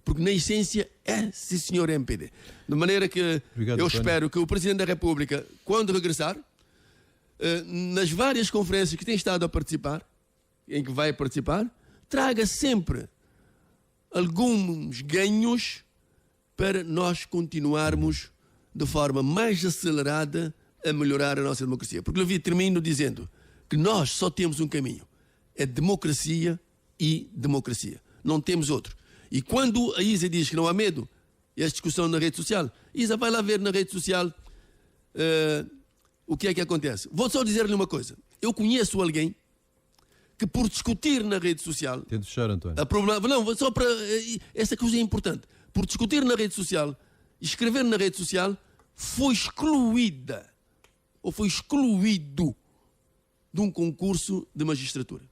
Porque na essência é, sim senhor, MPD. De maneira que eu espero que o Presidente da República, quando regressar, nas várias conferências que tem estado a participar, em que vai participar, traga sempre alguns ganhos para nós continuarmos de forma mais acelerada a melhorar a nossa democracia. Porque eu termino dizendo que nós só temos um caminho. É democracia e democracia. Não temos outro. E quando a Isa diz que não há medo, e esta discussão na rede social, Isa, vai lá ver na rede social o que é que acontece. Vou só dizer-lhe uma coisa. Eu conheço alguém que por discutir na rede social... Tento fechar, António. Não, só para... Essa coisa é importante. Por discutir na rede social, escrever na rede social, foi excluída, ou foi excluído de um concurso de magistratura.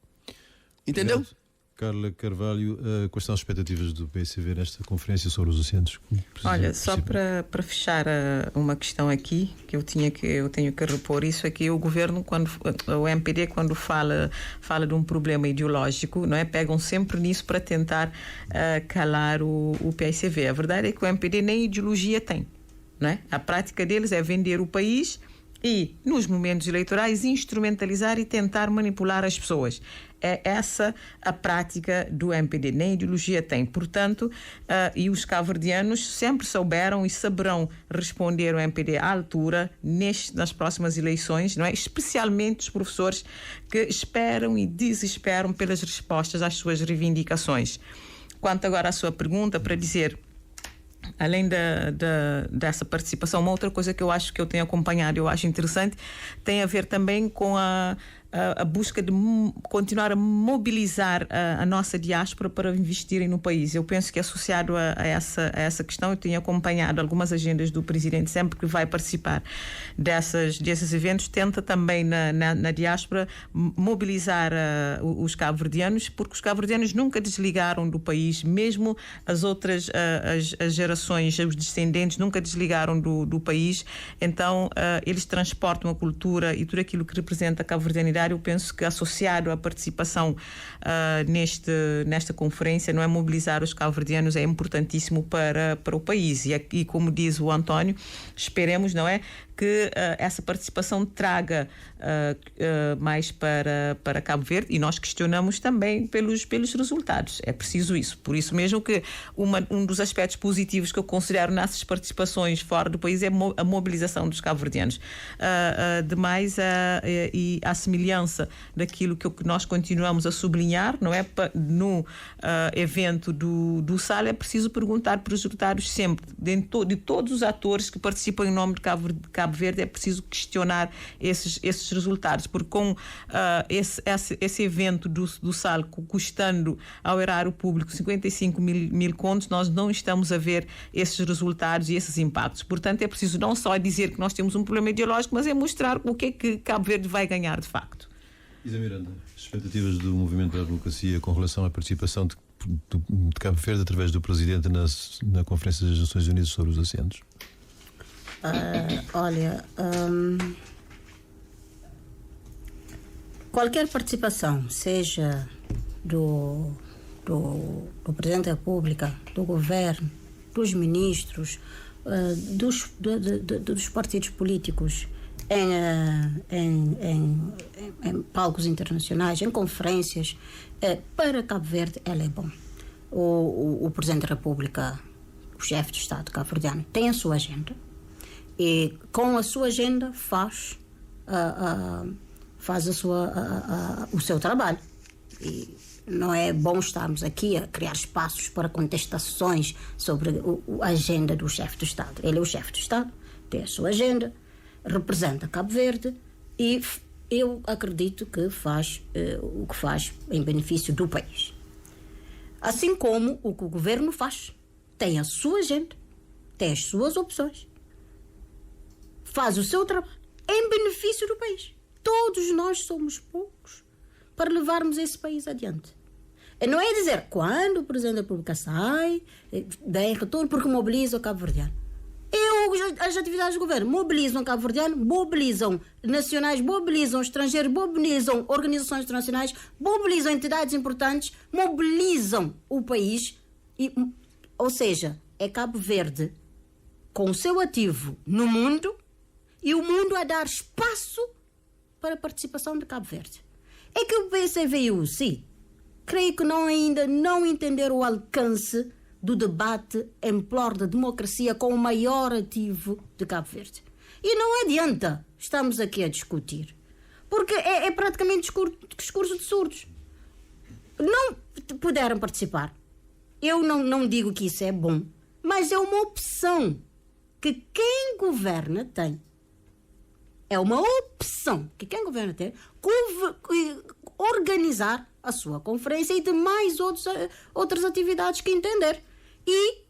Entendeu? Obrigado. Carla Carvalho, quais são as expectativas do PCV nesta conferência sobre os oceanos? Olha, só para fechar uma questão aqui, que eu tenho que repor isso, é que o governo, o MPD, quando fala de um problema ideológico, não é? Pegam sempre nisso para tentar calar o PCV. A verdade é que o MPD nem ideologia tem, não é? A prática deles é vender o país e, nos momentos eleitorais, instrumentalizar e tentar manipular as pessoas. É essa a prática do MPD, nem ideologia tem. Portanto, e os cabo-verdianos sempre souberam e saberão responder ao MPD à altura nas próximas eleições, não é? Especialmente os professores que esperam e desesperam pelas respostas às suas reivindicações. Quanto agora à sua pergunta, para dizer, além dessa participação, uma outra coisa que eu acho que eu tenho acompanhado, eu acho interessante, tem a ver também com a busca de continuar a mobilizar a nossa diáspora para investirem no país. Eu penso que associado a essa questão, eu tenho acompanhado algumas agendas do presidente, sempre que vai participar desses eventos, tenta também na diáspora mobilizar os cabo-verdianos, porque os cabo-verdianos nunca desligaram do país, mesmo as outras as gerações, os descendentes nunca desligaram do país. Então eles transportam a cultura e tudo aquilo que representa a cabo-verdianidade. Eu penso que associado à participação nesta conferência, não é, mobilizar os cabo-verdianos é importantíssimo para o país. E como diz o António, esperemos, não é, que essa participação traga mais para Cabo Verde, e nós questionamos também pelos resultados. É preciso isso. Por isso mesmo que um dos aspectos positivos que eu considero nessas participações fora do país é a mobilização dos cabo-verdianos. Demais, e a semelhança daquilo que nós continuamos a sublinhar, não é? No evento do SAL, é preciso perguntar por resultados sempre. De todos os atores que participam em nome de Cabo Verde, é preciso questionar esses resultados, porque com esse evento do SAL custando ao erário público 55 mil contos, nós não estamos a ver esses resultados e esses impactos. Portanto, é preciso não só dizer que nós temos um problema ideológico, mas é mostrar o que é que Cabo Verde vai ganhar de facto. Isa Miranda, expectativas do Movimento da Democracia com relação à participação de Cabo Verde através do Presidente na Conferência das Nações Unidas sobre os Assentos? Qualquer participação, seja do Presidente da República, do Governo, dos ministros, dos partidos políticos em palcos internacionais, em conferências, para Cabo Verde, ela é bom. O Presidente da República, o chefe de Estado cabo-verdiano, tem a sua agenda, e com a sua agenda faz o seu trabalho. E não é bom estarmos aqui a criar espaços para contestações sobre a agenda do chefe do Estado. Ele é o chefe do Estado, tem a sua agenda, representa Cabo Verde, e eu acredito que faz o que faz em benefício do país. Assim como o que o governo faz, tem a sua agenda, tem as suas opções, faz o seu trabalho em benefício do país. Todos nós somos poucos para levarmos esse país adiante. Não é dizer, quando o Presidente da República sai, dá retorno porque mobiliza o cabo-verdiano. As atividades do governo mobilizam o cabo-verdiano, mobilizam nacionais, mobilizam estrangeiros, mobilizam organizações internacionais, mobilizam entidades importantes, mobilizam o país. Ou seja, é Cabo Verde com o seu ativo no mundo e o mundo a dar espaço para a participação de Cabo Verde. É que o PCVU, sim, creio que ainda não entenderam o alcance do debate em prol da democracia com o maior ativo de Cabo Verde. E não adianta estamos aqui a discutir, porque é praticamente discurso de surdos. Não puderam participar. Eu não digo que isso é bom, mas é uma opção que quem governa tem. É uma opção que quem governa tem organizar a sua conferência e demais outras atividades que entender. E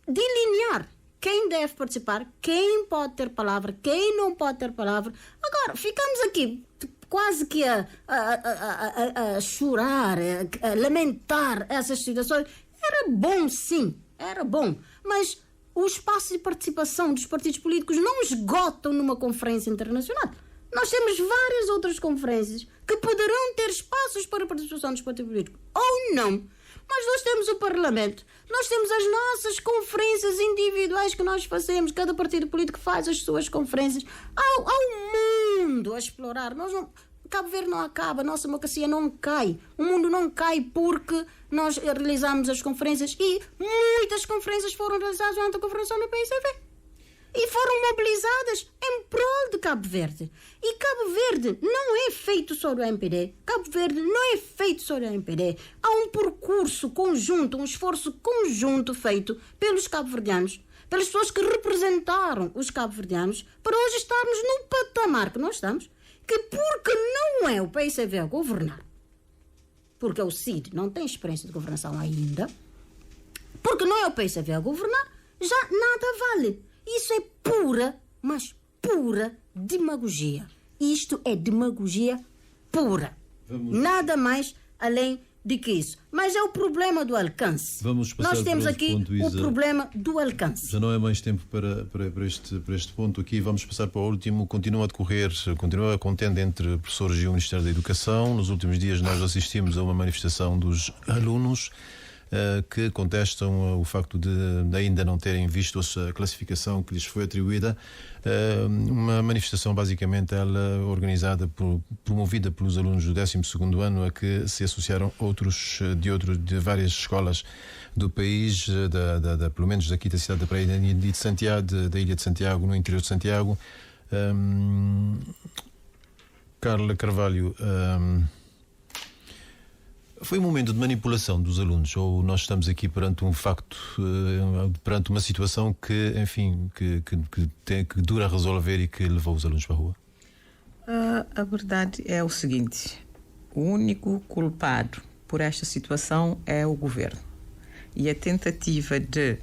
delinear quem deve participar, quem pode ter palavra, quem não pode ter palavra. Agora, ficamos aqui quase que a chorar, a lamentar essas situações. Era bom, sim, era bom, mas o espaço de participação dos partidos políticos não esgotam numa conferência internacional. Nós temos várias outras conferências que poderão ter espaços para a participação dos partidos políticos, ou não. Mas nós temos o Parlamento, Nós temos as nossas conferências individuais que nós fazemos, cada partido político faz as suas conferências. Há um mundo a explorar. Cabo Verde não acaba, a nossa democracia não cai. O mundo não cai porque nós realizamos as conferências, e muitas conferências foram realizadas durante a conferência do PICV. E foram mobilizadas em prol de Cabo Verde. E Cabo Verde não é feito só do MPD. Cabo Verde não é feito só do MPD. Há um percurso conjunto, um esforço conjunto feito pelos cabo-verdianos, pelas pessoas que representaram os cabo-verdianos, para hoje estarmos no patamar que nós estamos, que porque não é o PICV a governar, porque o CID não tem experiência de governação ainda, porque não é o PICV a governar, já nada vale. Isso é pura, mas pura demagogia. Isto é demagogia pura. Nada mais além de que isso. Mas é o problema do alcance. Nós temos aqui o problema do alcance. Já não é mais tempo para este ponto aqui. Vamos passar para o último. Continua a contenda entre professores e o Ministério da Educação. Nos últimos dias nós assistimos a uma manifestação dos alunos que contestam o facto de ainda não terem visto a classificação que lhes foi atribuída. Uma manifestação basicamente organizada, promovida pelos alunos do 12º ano, a que se associaram outros de várias escolas do país, pelo menos daqui da cidade da Praia e de Santiago, da Ilha de Santiago, no interior de Santiago. Carla Carvalho, foi um momento de manipulação dos alunos, ou nós estamos aqui perante um facto, perante uma situação que, enfim, que dura a resolver e que levou os alunos para a rua? A verdade é o seguinte: o único culpado por esta situação é o governo. E a tentativa de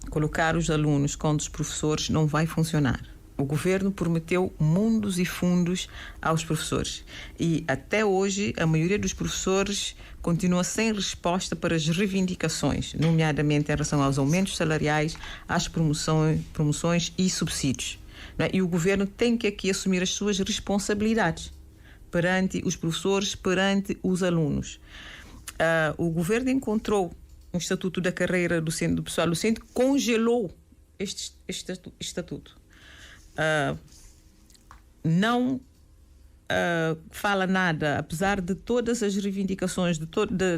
colocar os alunos contra os professores não vai funcionar. O governo prometeu mundos e fundos aos professores e até hoje a maioria dos professores continua sem resposta para as reivindicações, nomeadamente em relação aos aumentos salariais, às promoções e subsídios. Não é? E o governo tem que aqui assumir as suas responsabilidades perante os professores, perante os alunos. O governo encontrou um estatuto da carreira do pessoal docente, congelou este estatuto. Não fala nada, apesar de todas as reivindicações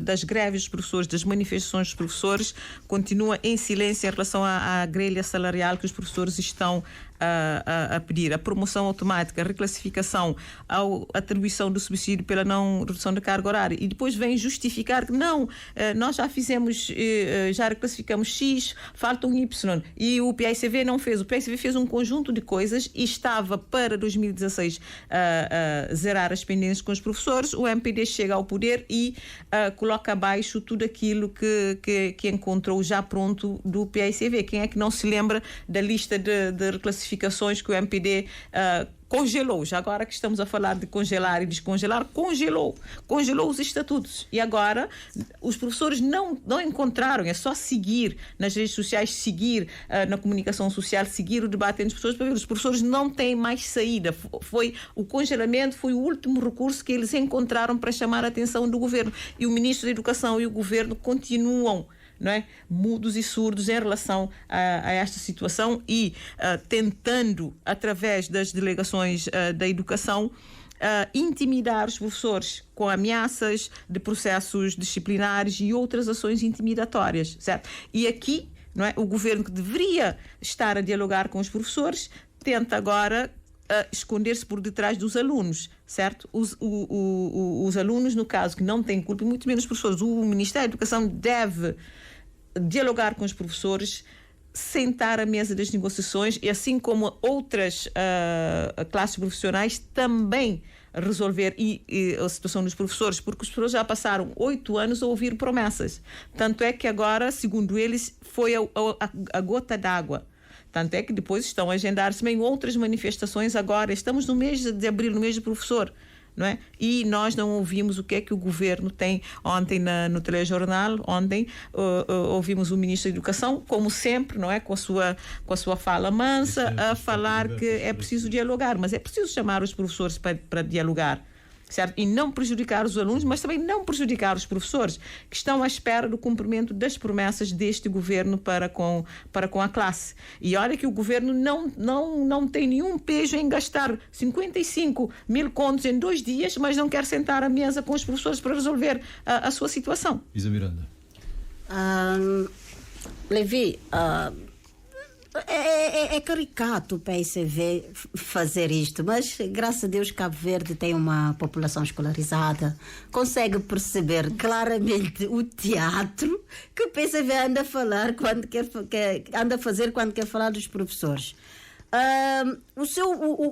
das greves dos professores, das manifestações dos professores, continua em silêncio em relação à grelha salarial que os professores estão a pedir. A promoção automática, a reclassificação, a atribuição do subsídio pela não redução da carga horária, e depois vem justificar que não, nós já fizemos, já reclassificamos X, falta um Y, e o PICV não fez. O PICV fez um conjunto de coisas e estava para 2016 zerar as pendências com os professores. O MPD chega ao poder e coloca abaixo tudo aquilo que encontrou já pronto do PICV. Quem é que não se lembra da lista de reclassificações que o MPD congelou? Já agora que estamos a falar de congelar e descongelar, congelou os estatutos. E agora os professores não encontraram, é só seguir nas redes sociais, seguir na comunicação social, seguir o debate entre as pessoas, para ver. Os professores não têm mais saída. O congelamento foi o último recurso que eles encontraram para chamar a atenção do governo. E o Ministro da Educação e o governo continuam, não é, mudos e surdos em relação a esta situação e tentando, através das delegações da educação, intimidar os professores com ameaças de processos disciplinares e outras ações intimidatórias, certo? E aqui, não é, o governo, que deveria estar a dialogar com os professores, tenta agora esconder-se por detrás dos alunos, certo? Os alunos, no caso, que não têm culpa, e muito menos os professores. O Ministério da Educação deve dialogar com os professores, sentar à mesa das negociações e, assim como outras classes profissionais, também resolver a situação dos professores, porque os professores já passaram 8 anos a ouvir promessas. Tanto é que agora, segundo eles, foi a gota d'água. Tanto é que depois estão a agendar-se também outras manifestações agora. Estamos no mês de abril, no mês do professor, não é? E nós não ouvimos o que é que o governo tem. Ontem no telejornal, ouvimos o Ministro da Educação, como sempre, não é? Com a sua fala mansa, a falar que é preciso dialogar, mas é preciso chamar os professores para dialogar. certo? E não prejudicar os alunos, mas também não prejudicar os professores, que estão à espera do cumprimento das promessas deste governo para com a classe. E olha que o governo não tem nenhum pejo em gastar 55 mil contos em 2 dias, mas não quer sentar à mesa com os professores para resolver a sua situação. Isa Miranda. Levi, é caricato o PSV fazer isto, mas graças a Deus Cabo Verde tem uma população escolarizada, consegue perceber claramente o teatro que o PSV anda a falar anda a fazer quando quer falar dos professores.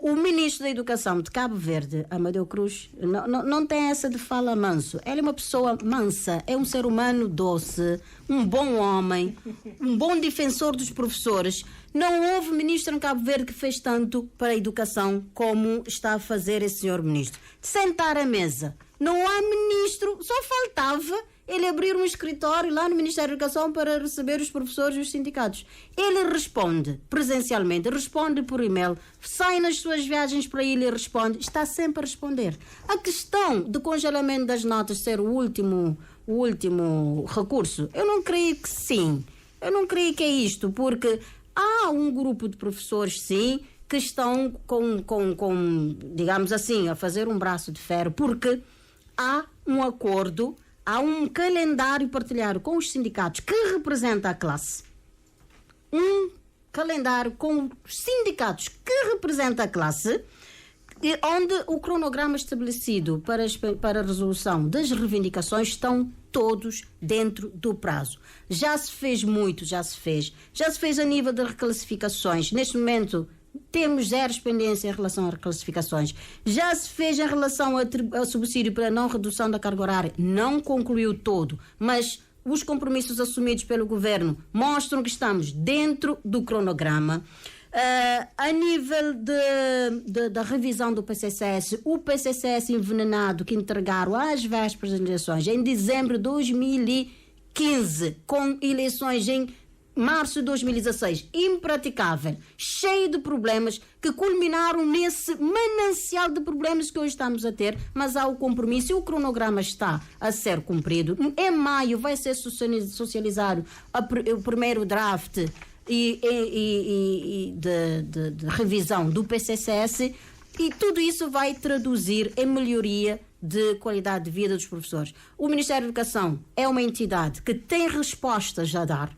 O ministro da Educação de Cabo Verde, Amadeu Cruz, não tem essa de fala manso. Ele é uma pessoa mansa, é um ser humano doce, um bom homem, um bom defensor dos professores. Não houve ministro em Cabo Verde que fez tanto para a educação como está a fazer esse senhor ministro. Sentar à mesa. Não há ministro, só faltava ele abrir um escritório lá no Ministério da Educação para receber os professores e os sindicatos. Ele responde presencialmente, responde por e-mail, sai nas suas viagens para ele e responde, está sempre a responder. A questão do congelamento das notas ser o último recurso, eu não creio que sim. Eu não creio que é isto, porque há um grupo de professores, sim, que estão digamos assim, a fazer um braço de ferro, porque há um acordo, há um calendário partilhado com os sindicatos que representa a classe. Um calendário com os sindicatos que representa a classe, onde o cronograma estabelecido para a resolução das reivindicações estão todos dentro do prazo. Já se fez muito, já se fez a nível de reclassificações. Neste momento temos 0 pendência em relação a reclassificações. Já se fez em relação ao subsídio para não redução da carga horária. Não concluiu todo, mas os compromissos assumidos pelo governo mostram que estamos dentro do cronograma. A nível da revisão do PCCS, o PCCS envenenado que entregaram às vésperas das eleições em dezembro de 2015, com eleições em março de 2016, impraticável, cheio de problemas que culminaram nesse manancial de problemas que hoje estamos a ter, mas há o compromisso e o cronograma está a ser cumprido. Em maio vai ser socializado o primeiro draft de revisão do PCCS e tudo isso vai traduzir em melhoria de qualidade de vida dos professores. O Ministério da Educação é uma entidade que tem respostas a dar,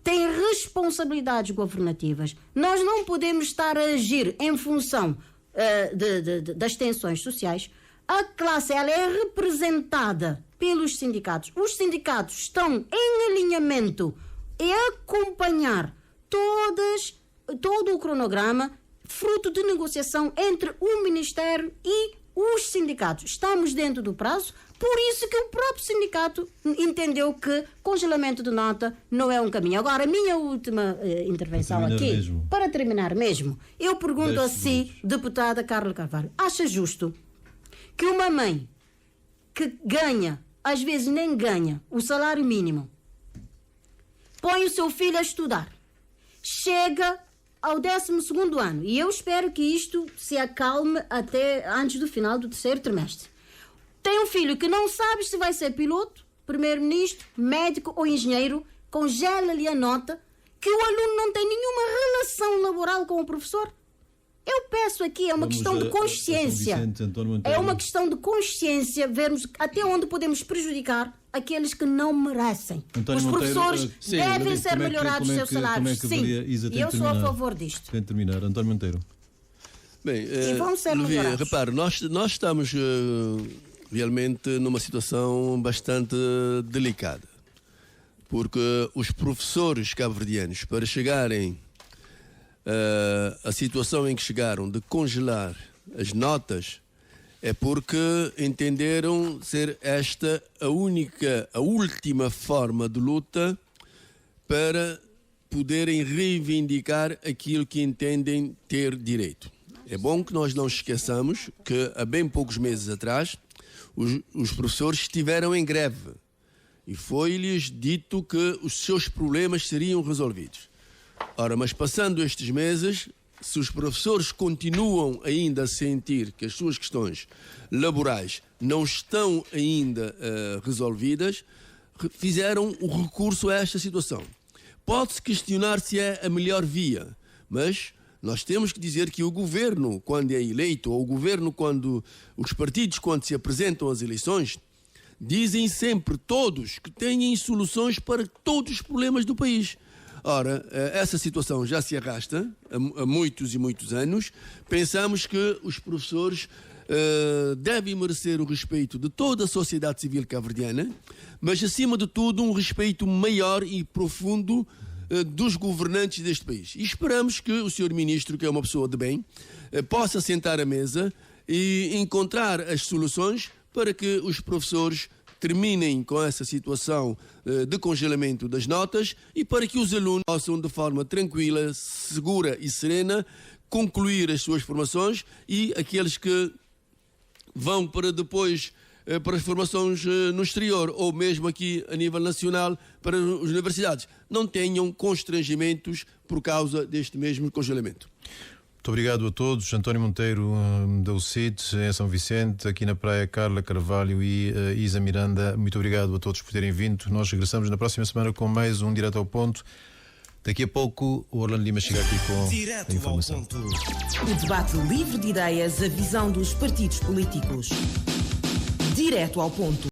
tem responsabilidades governativas. Nós não podemos estar a agir em função das tensões sociais. A classe ela é representada pelos sindicatos. Os sindicatos estão em alinhamento e acompanhar todo o cronograma, fruto de negociação entre o Ministério e os sindicatos. Estamos dentro do prazo, por isso que o próprio sindicato entendeu que congelamento de nota não é um caminho. Agora, a minha última intervenção aqui, para terminar mesmo, eu pergunto a si, deputada Carla Carvalho, acha justo que uma mãe que ganha, às vezes nem ganha, o salário mínimo, põe o seu filho a estudar, chega ao 12º ano, e eu espero que isto se acalme até antes do final do 3º trimestre. Tem um filho que não sabe se vai ser piloto, primeiro-ministro, médico ou engenheiro, congela-lhe a nota, que o aluno não tem nenhuma relação laboral com o professor. Eu peço aqui, é uma questão de consciência. É uma questão de consciência, vermos até onde podemos prejudicar aqueles que não merecem. António Os professores Monteiro, devem ser melhorados os seus salários. Sim, e eu sou a favor disto. Tem de terminar. António Monteiro. Bem, e vão ser melhorados. Repare, nós estamos realmente numa situação bastante delicada, porque os professores cabo-verdianos, para chegarem a situação em que chegaram de congelar as notas, é porque entenderam ser esta a última forma de luta para poderem reivindicar aquilo que entendem ter direito. É bom que nós não esqueçamos que há bem poucos meses atrás os professores estiveram em greve e foi-lhes dito que os seus problemas seriam resolvidos. Ora, mas passando estes meses, se os professores continuam ainda a sentir que as suas questões laborais não estão ainda resolvidas, fizeram o recurso a esta situação. Pode-se questionar se é a melhor via, mas nós temos que dizer que o governo, quando é eleito, ou o governo, quando os partidos, quando se apresentam às eleições, dizem sempre todos que têm soluções para todos os problemas do país. Ora, essa situação já se arrasta há muitos e muitos anos. Pensamos que os professores devem merecer o respeito de toda a sociedade civil cabo-verdiana, mas, acima de tudo, um respeito maior e profundo dos governantes deste país. E esperamos que o Sr. Ministro, que é uma pessoa de bem, possa sentar à mesa e encontrar as soluções para que os professores terminem com essa situação de congelamento das notas e para que os alunos possam, de forma tranquila, segura e serena, concluir as suas formações, e aqueles que vão para depois para as formações no exterior ou mesmo aqui a nível nacional para as universidades não tenham constrangimentos por causa deste mesmo congelamento. Muito obrigado a todos. António Monteiro, da UCIT, em São Vicente, aqui na praia, Carla Carvalho e Isa Miranda. Muito obrigado a todos por terem vindo. Nós regressamos na próxima semana com mais um Direto ao Ponto. Daqui a pouco o Orlando Lima chega aqui com a informação. O debate livre de ideias, a visão dos partidos políticos. Direto ao ponto.